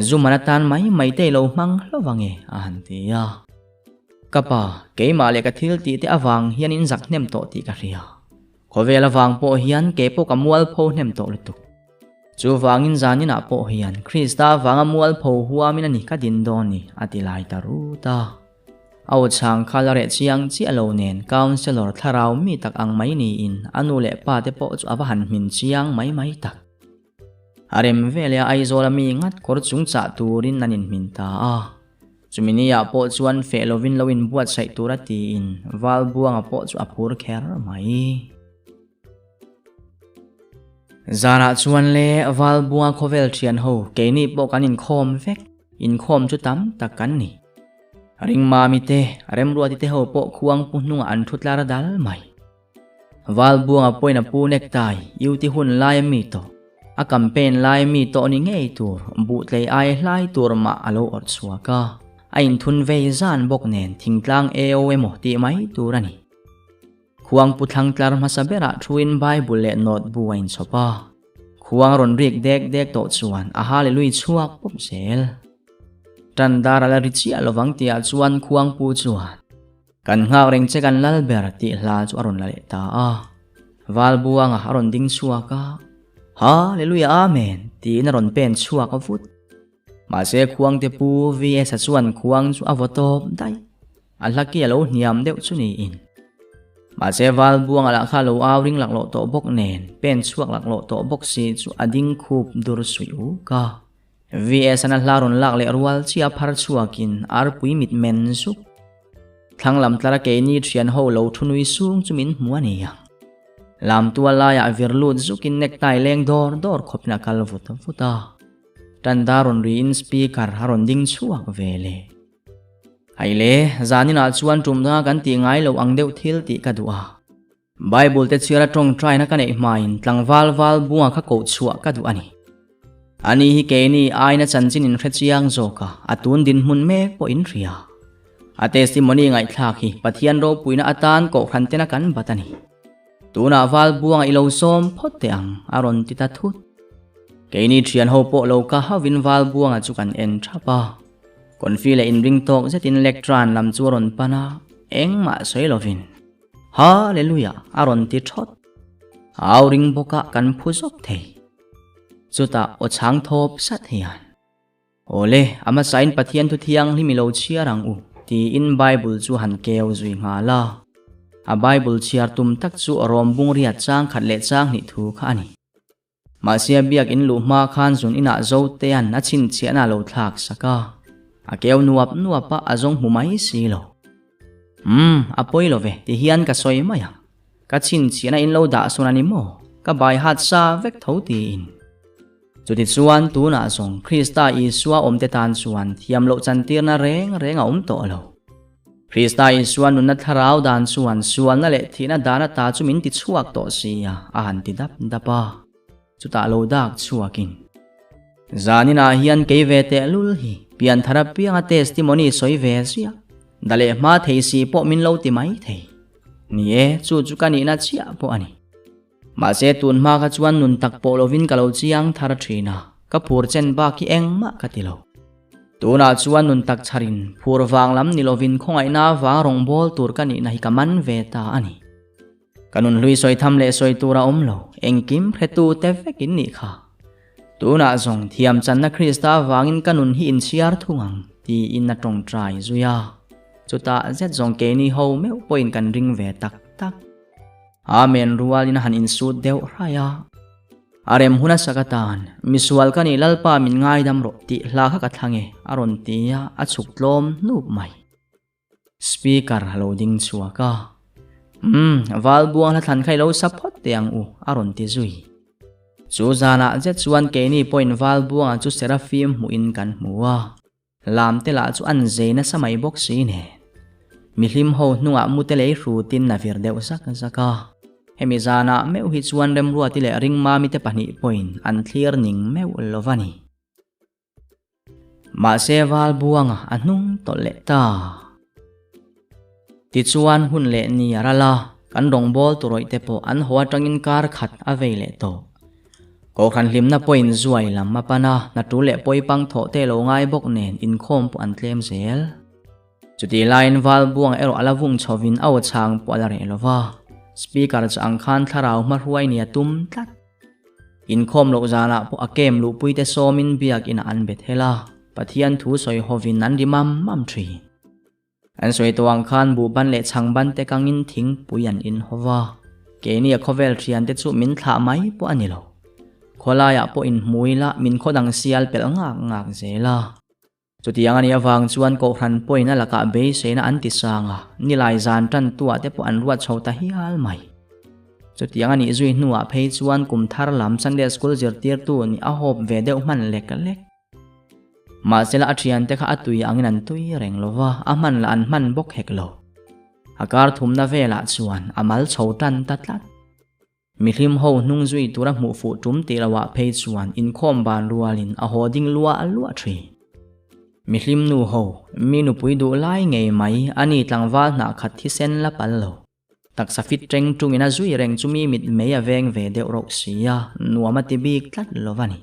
zumanatan mai te lo mang lawange a han tia kapa ke ma le ka thil ti te awang hian in zak nem to ti ka ria khowela wang po hian ke po kamual pho nem to lutu chu wangin zanina po hian Krista wanga mual pho huamin ani ka din don ni atilai taru ta aw chang khalare chiang chi alo nen counselor tharau mi tak ang mai ni in anu le pa te po chu awa han min chiang mai tak arem vele ai zola mi ngat kor chung cha turin nanin min ta chumini ya po chuan fe lovin buat sai turati in wal buanga po chu apur kher mai zara chuan le wal buang khovel thian ho ke ni po kanin khom vek in khom chu tam takan ni ring mami te rem ruati te ho po khuang punung an thutlara dal mai wal buanga poina pu necktie yuti hun lai mi to a campaign lai mi to ni ngei tur bu tlei ai lai tur ma alo or chuaka ain thun vei zan bok nen thingtlang eomo ti mai turani khuang puthlang tlar ma sabera thuin bible le not buain chopa khuang ron rik dek to chuan a hallelujah chuak pop sel tandara la richi alowang tia chuan khuang pu chuan kan ngak reng che kan lal ber ti hla chu aron la le ta wal buanga aron ding chuaka hallelujah amen ti na ron pen chuak avut ma se khuang te pu vs chuan khuang chu avotop dai alhaki alo niam deuh chu ni in ma se wal buanga la khalo awring laklo to bok nen pen chuak laklo to bok si chu ading khup dur suyu ka vs an hlarun lak le rual chia phar chuakin ar pui mit men su thanglam tlara ke ni thian ho lo thunui sung chumin muania lam tuala ya virlut zukin necktie leng dor khopna kalvut futa tandaron ri in speaker haron ding chuak vele haile zanina chuan tumda kan ti ngai lo ang deuh thil ti ka duwa bible te chira tong try na kan e main tlangwal buanga kha ko chuak ka du ani hi ke ni aina chanchin in khrechiang zoka atun din mun me po in ria a testimony ngai thak hi pathian ro puina atan ko khantena kan batani tuna wal buanga ilo som phote ang aron ti ta thut ke ni thian ho po lo ka hawin wal buanga chu kan en thapa konfile in ring tok zetin electron lam churon pana engma soilovin hallelujah aron ti thot auring boka kan phusok thei chuta o chang thop sat hian ole ama sain pathian thu thiang himi lo chiarang u ti in Bible chu han keu zui nga la a Bible chiar tum tak chu rom bung ria chang khat le chang ni thu kha ani ma sia biak in lu ma khan zun ina zo te an a chin chiana lo thak saka a keu nuapa azong humai si lo a poilo ve ti hian ka soi maya ka chin chiana in lo da sunani mo ka bai hat sa vek tho ti in chuti chuan tu na zong Krista Isua om te tan chuan thiam lo chan tir na reng om to lo Krista Isua nun na tharau dan chuan sual na le thina dana ta chu min ti chuak to sia a han ti dap dapa chuta lo dak chuakin zanina hian ke ve te lul hi pian therapy nga testimony soi ve sia dale ma thei si po min lo ti mai thei ni e chu ka ni na chia po ani ma se tun ma ka chuan nun tak po lovin ka lo chiang thar thina ka phur chen ba ki eng ma ka ti lo tuna chuan nun tak charin phur wang lam ni lovin khongai na wa rong bol tur ka ni na hi ka man ve ta ani kanun lui soi tham le soi tura om lo engkim phetu te vekin ni kha tuna zong thiam chan na Krista wangin kanun hi in siar thungang ti in na tong trai zuya chuta zet zong ke ni ho me point kan ring ve tak tak amen rualin han in su deu raya arem huna sakatan misual kani lalpa min ngai dam ro ti hla kha ka thange aron tia achuk tlom nup mai speaker loading chuaka wal buang la than khai lo support tiang u aron ti zui chu zana zet chuan ke ni point wal buang chu seraphim mu in kan muwa lam te la chu an zeina samai box si ne mihlim ho nunga mutele rutin na vir deu saka hemi zana meu hi chuan rem ruwa ti le ring ma mi te pani point an clear ning meu lovani ma se wal buanga anung to le ta ti chuan hun le ni arala kan rong bol turoi te po an hoa tangin kar khat avele to ko khan hlim na point zuai lam mapana na tu le poi pang tho te lo ngai bok nen in khom pu an tlem zel chuti line wal buang ero alavung chovin aw chang po ala re lova speaker chang khan tharau ma huai nia tum tlat in khom lo zana po akem lu puite somin biak in an bethela pathian thu soi hovin an rimam mam thri an soi tawang khan bu ban le chang ban te kangin thing puyan in hova ke ni a khovel thian te chu min thla mai po anilo kholaya po in muila min khodang sial pel ngak zela chutiang ani awang chuan ko hran poina laka be seina anti sanga nilai zan tan tua te po an ruat chhota hi al mai chutiang ani zui nuwa phei chuan kum thar lam Sunday school zirtir tu ni a hop ve deuh man lek ma sela athian te kha atui angin an tui reng lova aman la an man bok hek lo akar thumna vela chuan amal chhotan tatlat mihlim ho nung zui tura mu fu tum te lawa phei chuan in khom ban rualin a hoding lua alua thri mihlim nu ho minu pui du lai ngei mai ani tlangwal na khat thi sen la pal lo tak sa fit treng tungina zui reng chumi mit mei aveng ve deuh ro sia nuama ti bik tlat lovani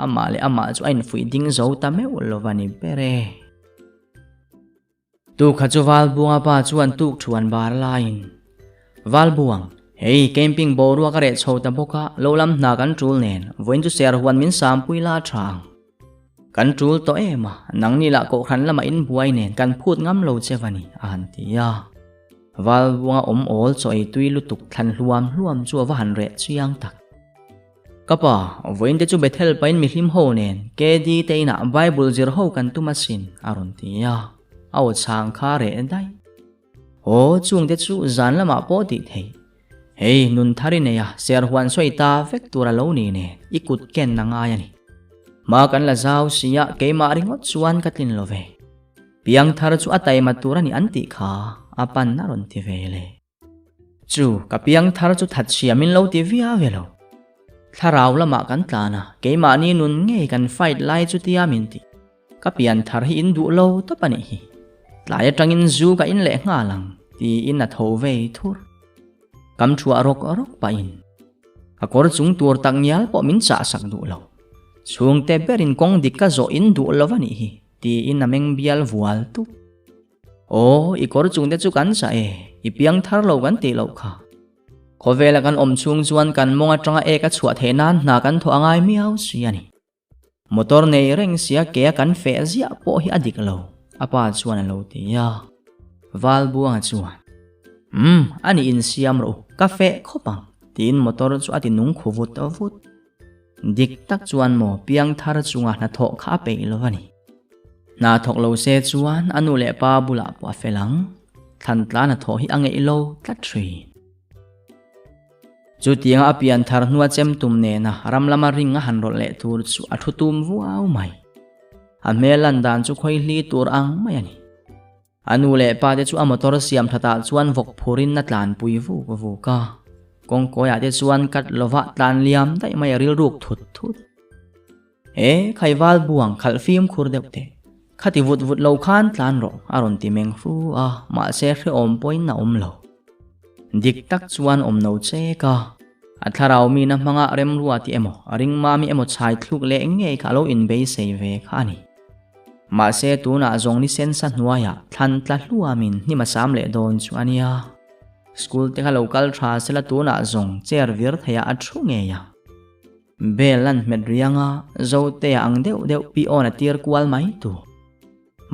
ama le ama chu ain fui ding zo ta me lovani pere tu khachu wal buanga pa chuan tuk thuan bar lain wal buang hei camping boru ka re chhota boka lolam na kan tul nen voin chu ser huan min sam puila thang kan tul to ema nang ni la ko khan lama in buai nen kan phut ngam lo chewani an tia wal buanga om ol choi tui lutuk thlan hluam chu wa han re chiang tak kapa voin te chu bethel pain mihlim ho nen ke di te na Bible zir ho kan tumasin aron tia aw chang kha re dai o chung te chu zan lama po ti thei hei nun thari ne ya ser huan soi ta vek tura lo ni ne ikut ken na nga yani ma kan la zau sia ke ma ringot chuan katlin love piang thar chu atai matura ni anti kha apan na ron ti vele chu ka piang thar chu that sia min lo ti via velo tharau lama kan tlana ke ma ni nun nge kan fight lai chu tia min ti ka pian thar hi in du lo to pani hi tlai tangin zu ka in le nga lang ti in na tho ve thur kam thua rok pa in akor chung tur tak nyal po min cha sak du lo chung te berin kong dik ka zo in du lovani hi ti in nameng bial vual tu o ikor chung te chu kan sa e ipiang thar lo kan ti lo kha khovela kan om chung chuan kan monga tanga e ka chhuat henan na kan tho angai miau siani motor nei reng sia ke kan fe zia po hi adik lo apa chuan lo tia wal buang chuan ani in siam ro cafe khopang tin motor chu ati nung khuvut avut dik tak chuan mo piang thar chunga na tho kha pe lo ani na thok lo se chuan anu le pa bula pa felang than tla na tho hi ange lo tla thri chu tianga apian thar nuwa chem tum ne na ramlama ringa hanrol le tur chu athutum vuau mai a melan dan chu khoi hli tur ang mai ani anu le pa de chu a motor siam thata chuan vok phurin na tlan pui vu ka kong koya de chuan kat lova tlan liam dai mai ril ruk thut thut khaiwal buang khal phim khur deute khati vut lo khan tlan ro aron ti meng fu ma se hre om point na om lo dik tak chuan om no che ka atharau mi na manga rem ruwa ti emo ring mami emo chai thluk le nge kha lo in be sei ve khani ma se tu na zong ni sen sa nuaya than tla hluwa min ni ma sam le don chuania school te kha local tra sela tu na zong cher vir thaya athu nge ya belan medrianga zote ang deu pi on atir kwal mai tu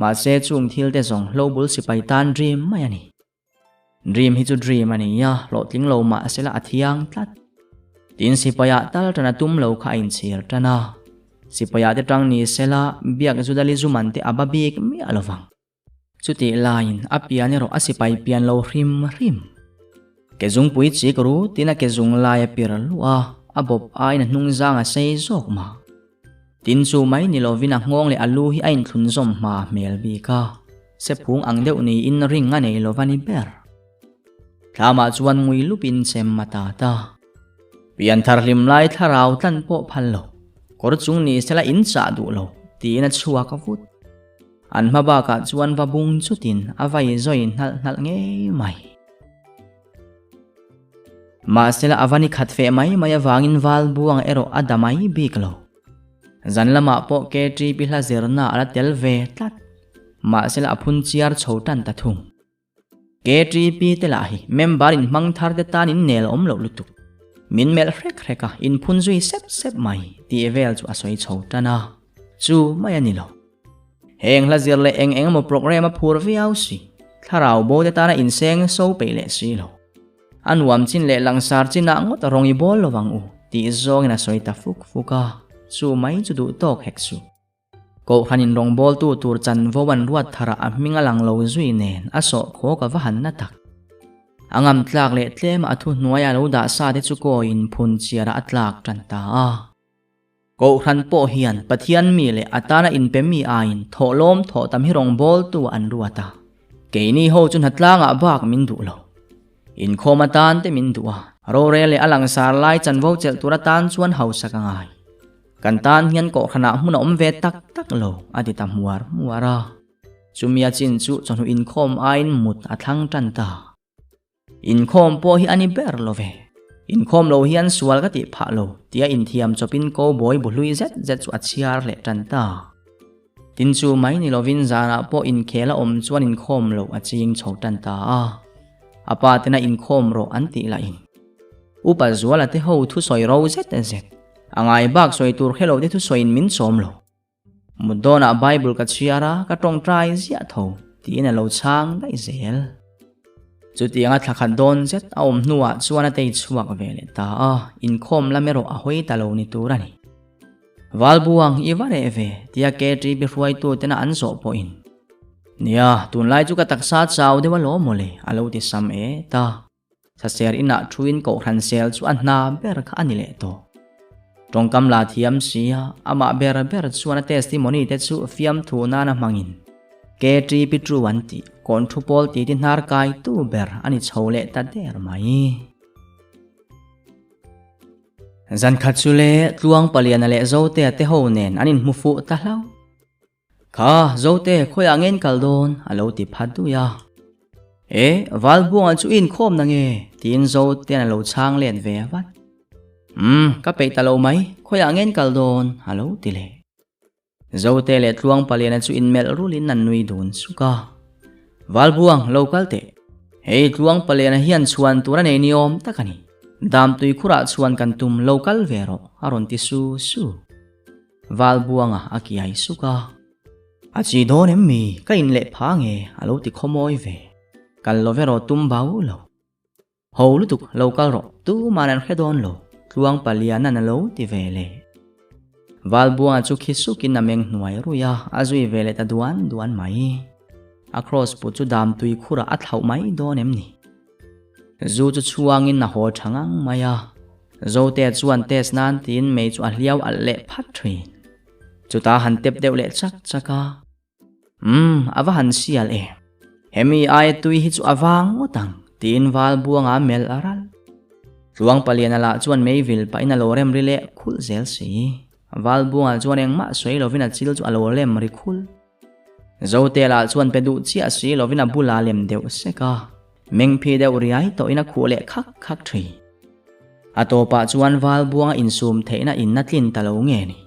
ma se chung thil te zong lobul sipai tan dream mai ani dream hi chu dream ani ya lo tling lo ma sela athiang tlat tin sipaya tal tana tum lo kha in chir tana sipaya te tang ni sela biak zudali zumante ababik mi alovang chuti line apian ro asipai pian lo rim ke zung pui chi kru tina ke zung la ya piralwa abob aina nung zanga sei zok ma tin chu mai ni lovina ngong le alu hi ain thun zom ma mel bi ka se phung ang deuh ni in ring nga nei lovani ber thama chuan ngui lupin chem mata ta pian thar lim lai tharau tlan po phallo kor chung ni sela in cha du lo ti na chuwa ka vut an ma ba ka chuan va bung chutin avai zoi nal nge mai ma sela avani khat fe mai maya wangin wal buang ero adamai biklo zanlama po ke tri pihla zerna ala tel ve tlat ma sela aphun chiar chhotan ta thung ke tri pi tela hi member in mang thar de tan in nel om lo lutuk min mel hreka in phun zui sep mai ti evel chu asoi chhotana chu mai ani lo heng la zir le eng mo program a phur viau si tharau bo de tana in seng so pe le si lo anwam chin le langsar china ngot rongi bol lowang u ti zong na soi ta fuka chu mai chu du tok hek su ko hanin rong bol tu tur chan vowan ruat thara a minga lang lo zui nen aso kho ka wa han na tak angam tlak le tlem athu nuaya lo da sa de chu ko in phun chiara atlak tan ta ko khan po hian pathian mi le atana in pe mi ain tholom tho tam hi rong bol tu an ruata ke ni ho chun hatlanga bak min du lo in khomatan te min duwa ro re le alang sar lai chan vo chel turatan chuan hausa ka ngai kan tan hian ko khana hmun om ve tak lo ati ta muara chumia chin chu chonu in khom ain mut athang tan ta in khom po hi ani ber lo ve in khom lo hian sual ka ti pha lo tia in thiam chopin ko boy bului zet chu achiar le tan ta tin chu mai ni lovin zara po in khela om chuan in khom lo aching chhotan ta apa tena in khom ro anti la in upa zuala te ho thu soi ro zet angai bak soi tur khelo te thu soin min som lo mudona bible ka chiara ka tong trai zia tho ti na lo chang dai zel chu tianga thakhan don zet a om nuwa chuana te chuak vele ta in khom la mero a hoi ta lo ni turani walbuang iware ve tia ke tri bi ruai tu tena an so po in nia tun lai chu ka taksa chaw dewa lo mole alo ti sam e ta sa ser ina thuin ko khan sel chu an na ber kha ani le to tongkam la thiam sia ama ber chuana testimony te chu fiam thu na na mangin ke tri pi tru wanti kon thu pol ti tin nar kai tu ber ani chhole ta der mai zan khatchule tluang palian le zote te ho nen anin mufu ta hlau kha zote khoi angen kaldon alo ti phatu ya walbuang chu in khom na nge tin zote na lo chang len ve wat ka pe ta lo mai khoi angen kaldon alo ti le zote le tluang palian chu in mel rulin nan nui dun suka walbuang local te tluang palian hian chuan tura nei niom takani dam tui khura chuan kan tum local vero aron ti su val buanga akiai suka achi don emmi ka in le phange alo ti khomoi ve kal lovero tum bau lo ho lu tuk local ro tu manan khedon lo tluang paliana na lo ti vele val buanga chu khisukin nameng hnuai ruya azui vele ta duan mai across pu chu dam tui khura athau mai don emni zu chu chuangin na ho thangang maya zote chuan tes nan tin mei chu aliau alle phat thrin chuta han tep deuh le chaka ava han sial e hemi ai tui hi chu awang utang tin wal buanga mel aral luang paliana la chuan mei vil pa ina lorem rile khul zel si wal buanga chuan engma soi lovina chil chu alorem ri khul zote la chuan pedu chia si lovina bula lem deuh seka mengphi deuh riai to ina khule khak thri atopa chuan wal buanga insum theina inna tlin talo nge ni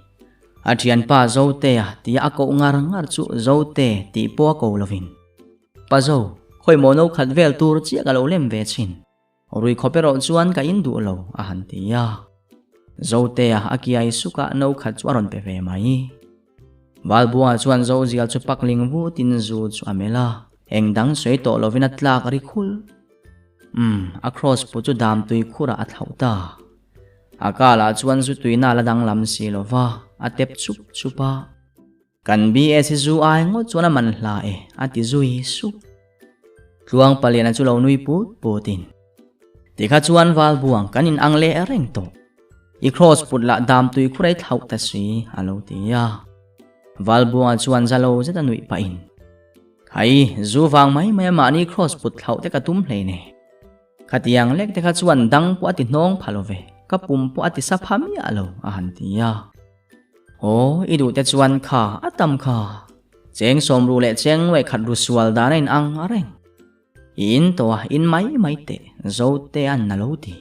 athian pa zote a ti a ko ngar chu zote ti po ko lovin pa zo khoi mono khat vel tur chi ka lo lem ve chin rui khopero chuan ka in du lo a han ti ya zote a akiai suka no khat chu aron pe ve mai wal buanga chuan zo zial chu pakling vu tin zu chu amela engdang soi to lovina tlak ri khul across pu chu dam tui khura athauta akala chuan zu tuina ladang lam si lova atep chupa kan bi esi zu ai ngo chuan man hla e ati zui su tluang palian chu lo nui putin tikha chuan wal buang kan in angle reng to I cross put la dam tui khurai thau ta si alo tia wal buang chuan zalo zeta nui pa in khai zu wang mai ma ni cross put thau te ka tum hlei ne khatiang lek te kha chuan dang pu ati nong phalove ka pum pu ati saphami alo a han tia o idu te chuan kha atam kha cheng som ru le cheng wei khat ru sual da in ang areng in to in mai te zo te an na lo ti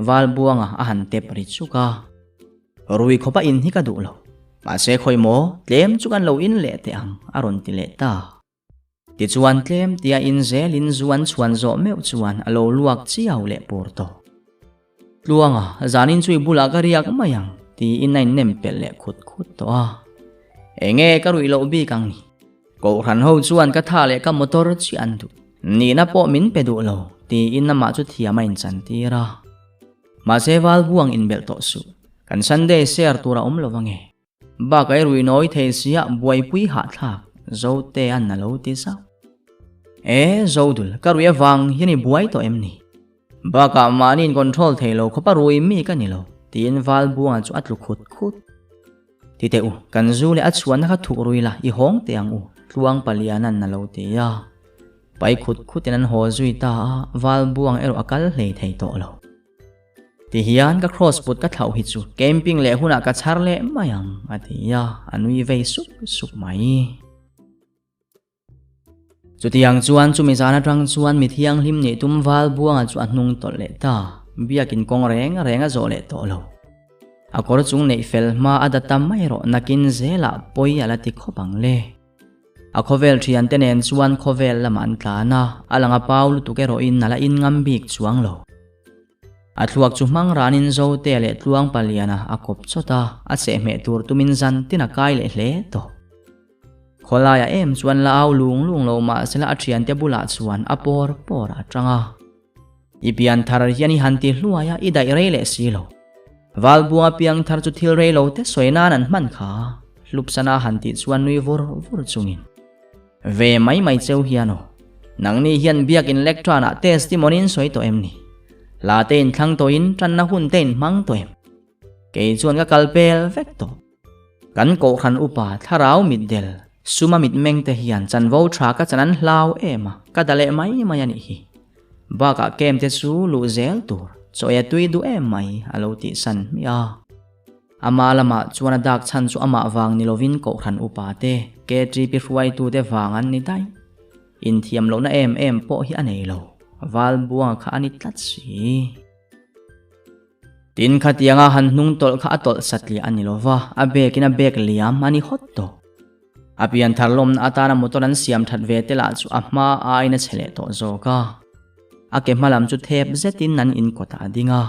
wal buanga a han te pri chuka rui khopa in hi ka du lo ma se khoi mo tlem chukan lo in le te ang aron ti le ta ti chuan tlem tia in zelin zuan chuan zo meu chuan alo luak chiaw le porto luanga zanin chui bula ka riak mayang ti inain nempel le khut to a enge ka rui lo bi kang ni ko ran ho chuan ka tha le ka motor chi an du ni na po min pe du lo ti in na ma chu thia main chan ti ra ma se wal buang in bel to su kan sunday share tura lo wange ba kai rui noi the sia buai pui ha thak zo te an na lo ti sa e zo dul ka rui wang hiani buai to em ni ba ka manin control thelo khopa rui mi ka ni lo tin wal buang chu atlu khut ti te u kan zu le achuan kha thu rui la I hong te ang u tluang palianan na lo te ya pai khut in an ho zui ta wal buang ero akal hlei thei to lo ti hian ka cross put ka thau hi chu camping le huna ka char le mayang atia anui vei suk mai chu tiang chuan chu mi zana tang chuan mi thiang hlim ni tum wal buang chu anung tol le ta biakin kong renga zo le to lo akor chung nei fel ma adatam mai ro nakin zela poi ala ti khopang le a khovel thian tenen chuan khovel laman tlana alanga paul tu ke ro in nala in ngam bik chuang lo atluak chu mang ranin zo te le tluang paliana akop chota a che me tur tumin zan tina kai le hle to kholaya em chuan la au lung lo ma sela athian te bula chuan apor atanga ipian thar hiani hanti hluaya I dai re le si lo wal buang piang thar chu thil re lo te soina nan man kha lupsana hanti chuan nui vor chungin ve mai cheu hiano nangni hian biak in lectrana testimony soi to emni la ten thlang to in tran na hun ten mang to em ke chuan ka kalpel vek to kan ko khan upa tharau middel suma mit meng te hian chan vo tha ka chanan hlau ema ka dale mai ani hi ba ka kem te su lu zel tur choya tui du em mai alo ti san mia ama lama chuan dak chan chu ama wang ni lovin ko khan upa te ke tri pi ruai tu te wangan ni dai in thiam lo na em po hi anei lo wal buang kha ani tlat si tin khatianga han nung tol kha atol satli ani lova abe kina bek liam ani hot to apian tharlom na atana motoran siam that ve te la chu ama aina chele to zo ka ake malam chu thep zetin nan in kota dinga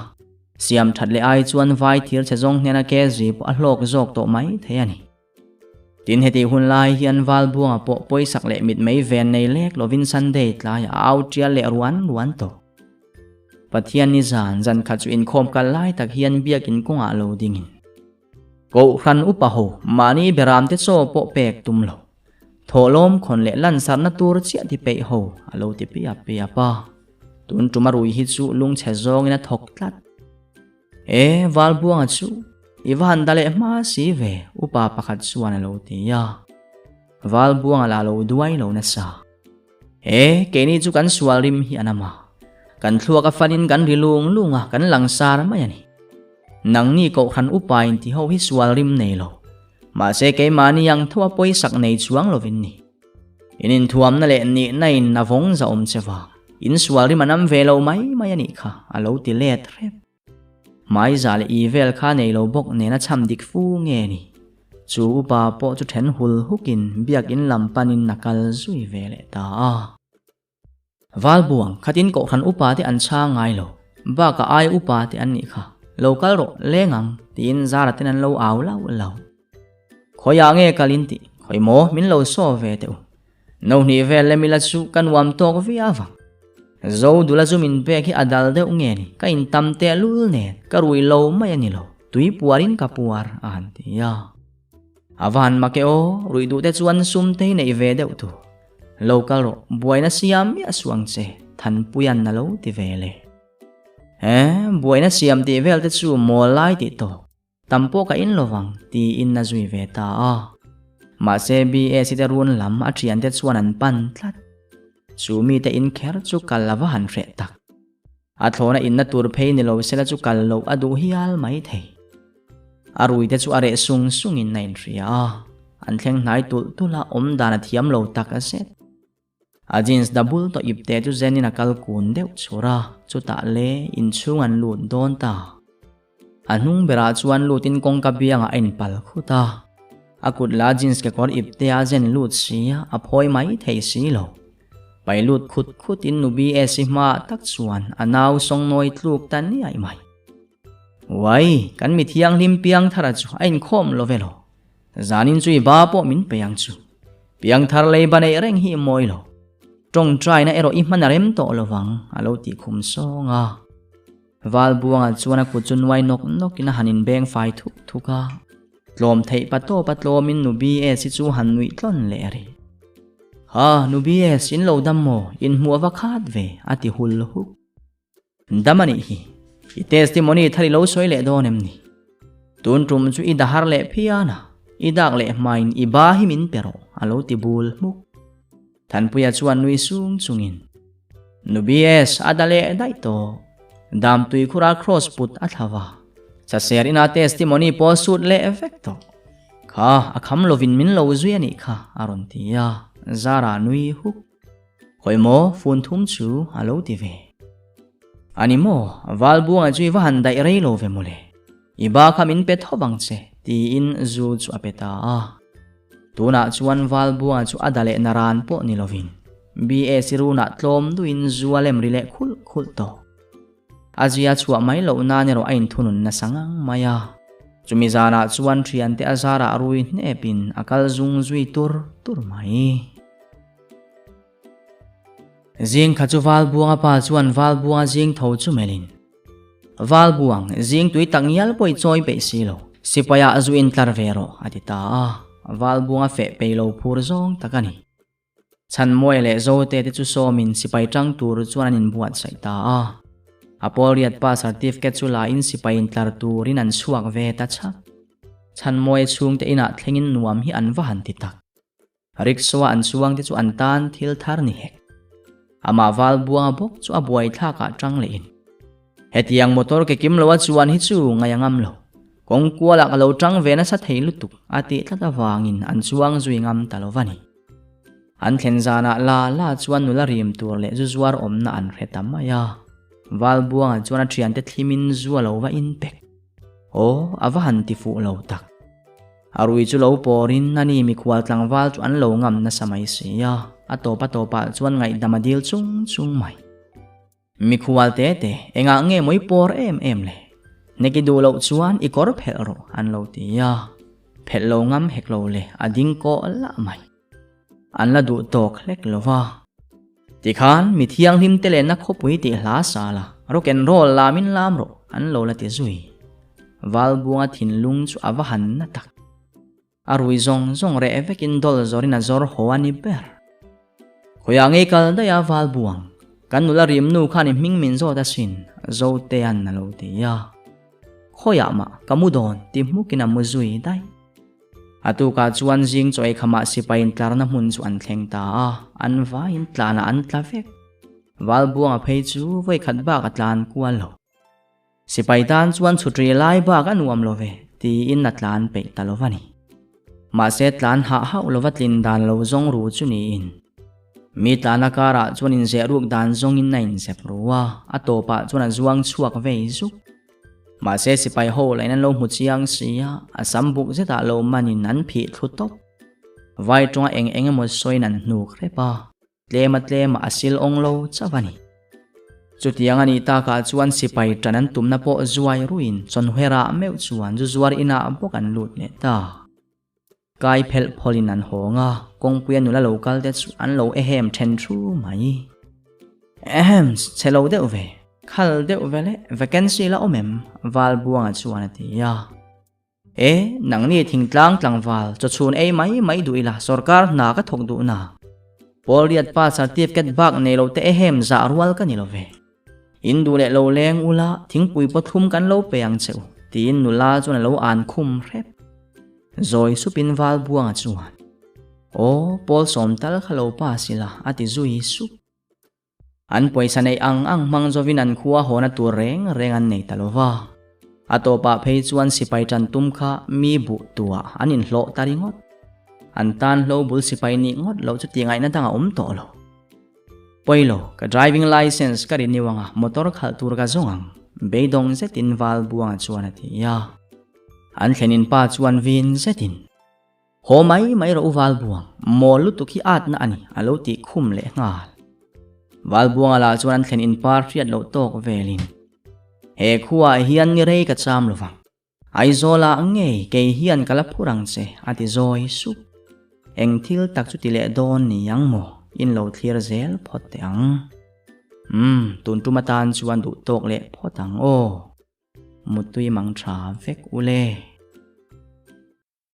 siam that le ai chuan vai thir che zong nena ke zi po a hlok zok to mai the ani tin heti hun lai hian wal buanga po poisak le mit mai ven nei lek lovin sunday tla ya out tia le ruan to pathian ni zan kha chu in khom kal lai tak hian biak in konga lo dingin ko khan upa ho mani beram te so po pek tum lo tholom khon le lan sarna tur chia ti pe ho alo ti pi pa tun tumarui hi chu lung che zong ina thok tlat wal buanga chu iwan dale ma si ve upa pakhat suan alo ti ya wal buanga la lo duai lo na sa ke ni chu kan sual rim hi anama kan thluak a fanin kan rilung lunga kan langsar mai ani nang ni ko khan upa in ti ho hi sual rim nei lo ma se ke mani yang thua poi sak nei chuang lovin ni inin thuam na le ni nai na vong za chewa in sual rim anam ve lo mai ani kha alo ti le trep mai za le ivel kha nei lo bok ne na cham dik fu nge ni chu upa po chu then hul hukin biak in lampanin nakal zui ve le ta wal buang khatin ko khan upa te an cha ngai lo ba ka ai upa te an ni kha local ro lengang tin zara ten an lo aw lau khoya nge kalinti khoi mo min lo so ve te no ni ve le mila chu kan wam tok vi awa zo dula zumin pe ki adal de nge ni ka in tam te lul ne ka rui lo mai ani lo tui puarin ka puar an ti ya awan makeo rui du te chuan sum te nei ve de tu local ro buaina siam mi aswang che than puyan na lo ti vele buaina siam ti vel te chu mo lai ti to tampo ka in lowang ti in na zui ve ta ma se bi e si te run lam a thian te chuan an pan tlat chu mi te in kher chu kalawa han re tak a thlona in na tur phei ni lo sela chu kal lo adu hial mai thei arui te chu are sung in nain ria an thleng nai tula om dana thiam lo tak a set a jeans double to ipte chu zen in a kal kun deuh chura chu ta le in chung an lut don ta anung bera chuan lutin kong ka bianga in pal khuta akut la jeans ke kor ipte a zen lut sia a phoi mai thei si lo pai lut khut in nubi e si ma tak chuan anaw song noi tluk tan ni ai mai wai kan mi thiang lim piang thara chu ain khom lo velo zanin chui ba po min peyang chu piang thar lei banei reng hi moi lo trong trai na ero i manarem to lowang alo ti khum songa wal buanga chuana ku chun wai nok ina hanin beng fai thuka tlom thei patlom in nubi e si chu han nui tlon le ri ha nubi e sin lo dam mo in muwa khat ve ati hul hu damani hi i testimony thari lo soi le donem ni tun tum chu i dahar le phiana i dak le main i ba hi min pero alo ti bul muk than puya chuan nui sung chungin nubi es adale dai to dam tui khura cross put athawa cha share ina testimony po sut le effecto kha akham lovin min lo zui ani kha aron tia zara nui hu khoimo phun thum chu alo ti ve animo walbuanga chui wa han dai rei lo ve mole iba khamin pe thobang che ti in zu chu apeta tuna chuan walbuanga chu adale naran po ni lovin ba siruna tlom duin zualem rile khul to azia chua mai lo na ne ro ain thunun na sangang maya chumi zana chuan thian te azara rui ne pin akal zung zui tur mai zing khachu walbuanga pa chuan walbuanga zing tho chu melin walbuang zing tui tangyal poi choi pe silo sipaya azuin tlar vero atita walbuanga fe pe lo phur zong takani chan moi le zo te chu so min sipai tang tur chuan in buat sai ta apoliat pa certificate chu la in sipai in tlar turin an suak ve ta cha chan moi chung te ina thlengin nuam hi an wa han ti tak rikswa an suang te chu an tan thil thar ni hek ama walbuanga bok chu abuai tha ka tang le in hetiang motor ke kim lowa chuan hi chu ngayangam lo kong kuala ka lo tang ve na sa theilu tuk ati tlata wangin an chuang zui ngam talovani an thlenzana la chuan nula rim tur le zuzuar omna an hretamaya walbuanga chuan a thian te thlimin zualo wa in pek awa han ti fu lo tak arui chu lo porin nani mi khwal tlang wal chu an lo ngam na samai sia atopa chuan ngai damadil chung mai mi khwal te enga nge moi por em le neki du lo chuan i kor phel ro an lo tia phel lo ngam hek lo le ading ko la mai an la du tok hlek lova ti khan mi thiang him te le na khopui ti hla sala rock and roll lamin lam ro an lo la ti zui wal bunga thin lung chu awa han na tak arui zong zong re vekin dol zorina zor hoani ber khoya nge kal da ya wal buang kan nula rim nu khani ming min zo ta sin zo te an na lo ti ya khoya ma kamudon ti mukina muzui dai atu ka chuan jing choi khama sipain tlarna mun chu an thleng ta an va in tlana an tlavek wal buang phei chu voi khat ba ka tlan kual lo sipai tan chuan chutri lai ba ka nuam lo ve ti in na tlan pe talovani ma se tlan ha ha ulowatlin dan lo zong ru chu ni in mi tlana kara chuan in ze ruk dan zong in nain sep ruwa atopa chuan a zuang chuak ve zu ma se sipai ho lainan lo mu chiang sia asambuk zeta lo manin an phi thutop vai tonga eng mo soinan nu khrepa tlema asil ong lo chawani chutiang ani ta ka chuan sipai tanan tumna po zuai ruin chon hera meu chuan zu zuar ina bokan lut ne ta kai phel pholin an honga kongpuan nula local te chu an lo ehem then thu mai ehem chelo de ve khal de vele vacancy la omem wal buanga chuan atia nang ni thingtlang tlangwal cho chun mai duila sarkar na ka thok du na poliat pa certificate bak ne lo te ehem za rual ka ni lo ve indu le lo leng ula thingpui pothum kan lo peang cheu tin nula chuan lo an khum rep zoi supin wal buanga chuan pol somtal khalo pa sila ati zui su an poisa nei ang mangzovin an khuwa hona tur reng an nei talova atopa phei chuan sipai tan tum kha mi bu tua anin hlo taringot an tan hlo bul sipai ni ngot lo chu tingai na tanga to lo poilo ka driving license ka riniwanga motor khal tur ka zongang beidong zetin wal buanga chuan atia an thlenin pa chuan vin zetin ho mai ro wal buang molu tu khi at na ani alo ti khum le ngal wal buang ala chuan thlen in par riat lo tok velin he khuwa hian ni rei ka cham lowang ai zola nge ke hian kala phurang che ati zoi su eng thil tak chu ti le don ni yang mo in lo thlir zel phot te ang tun tu matan chuan du tok le photang mutui mang tha vek ule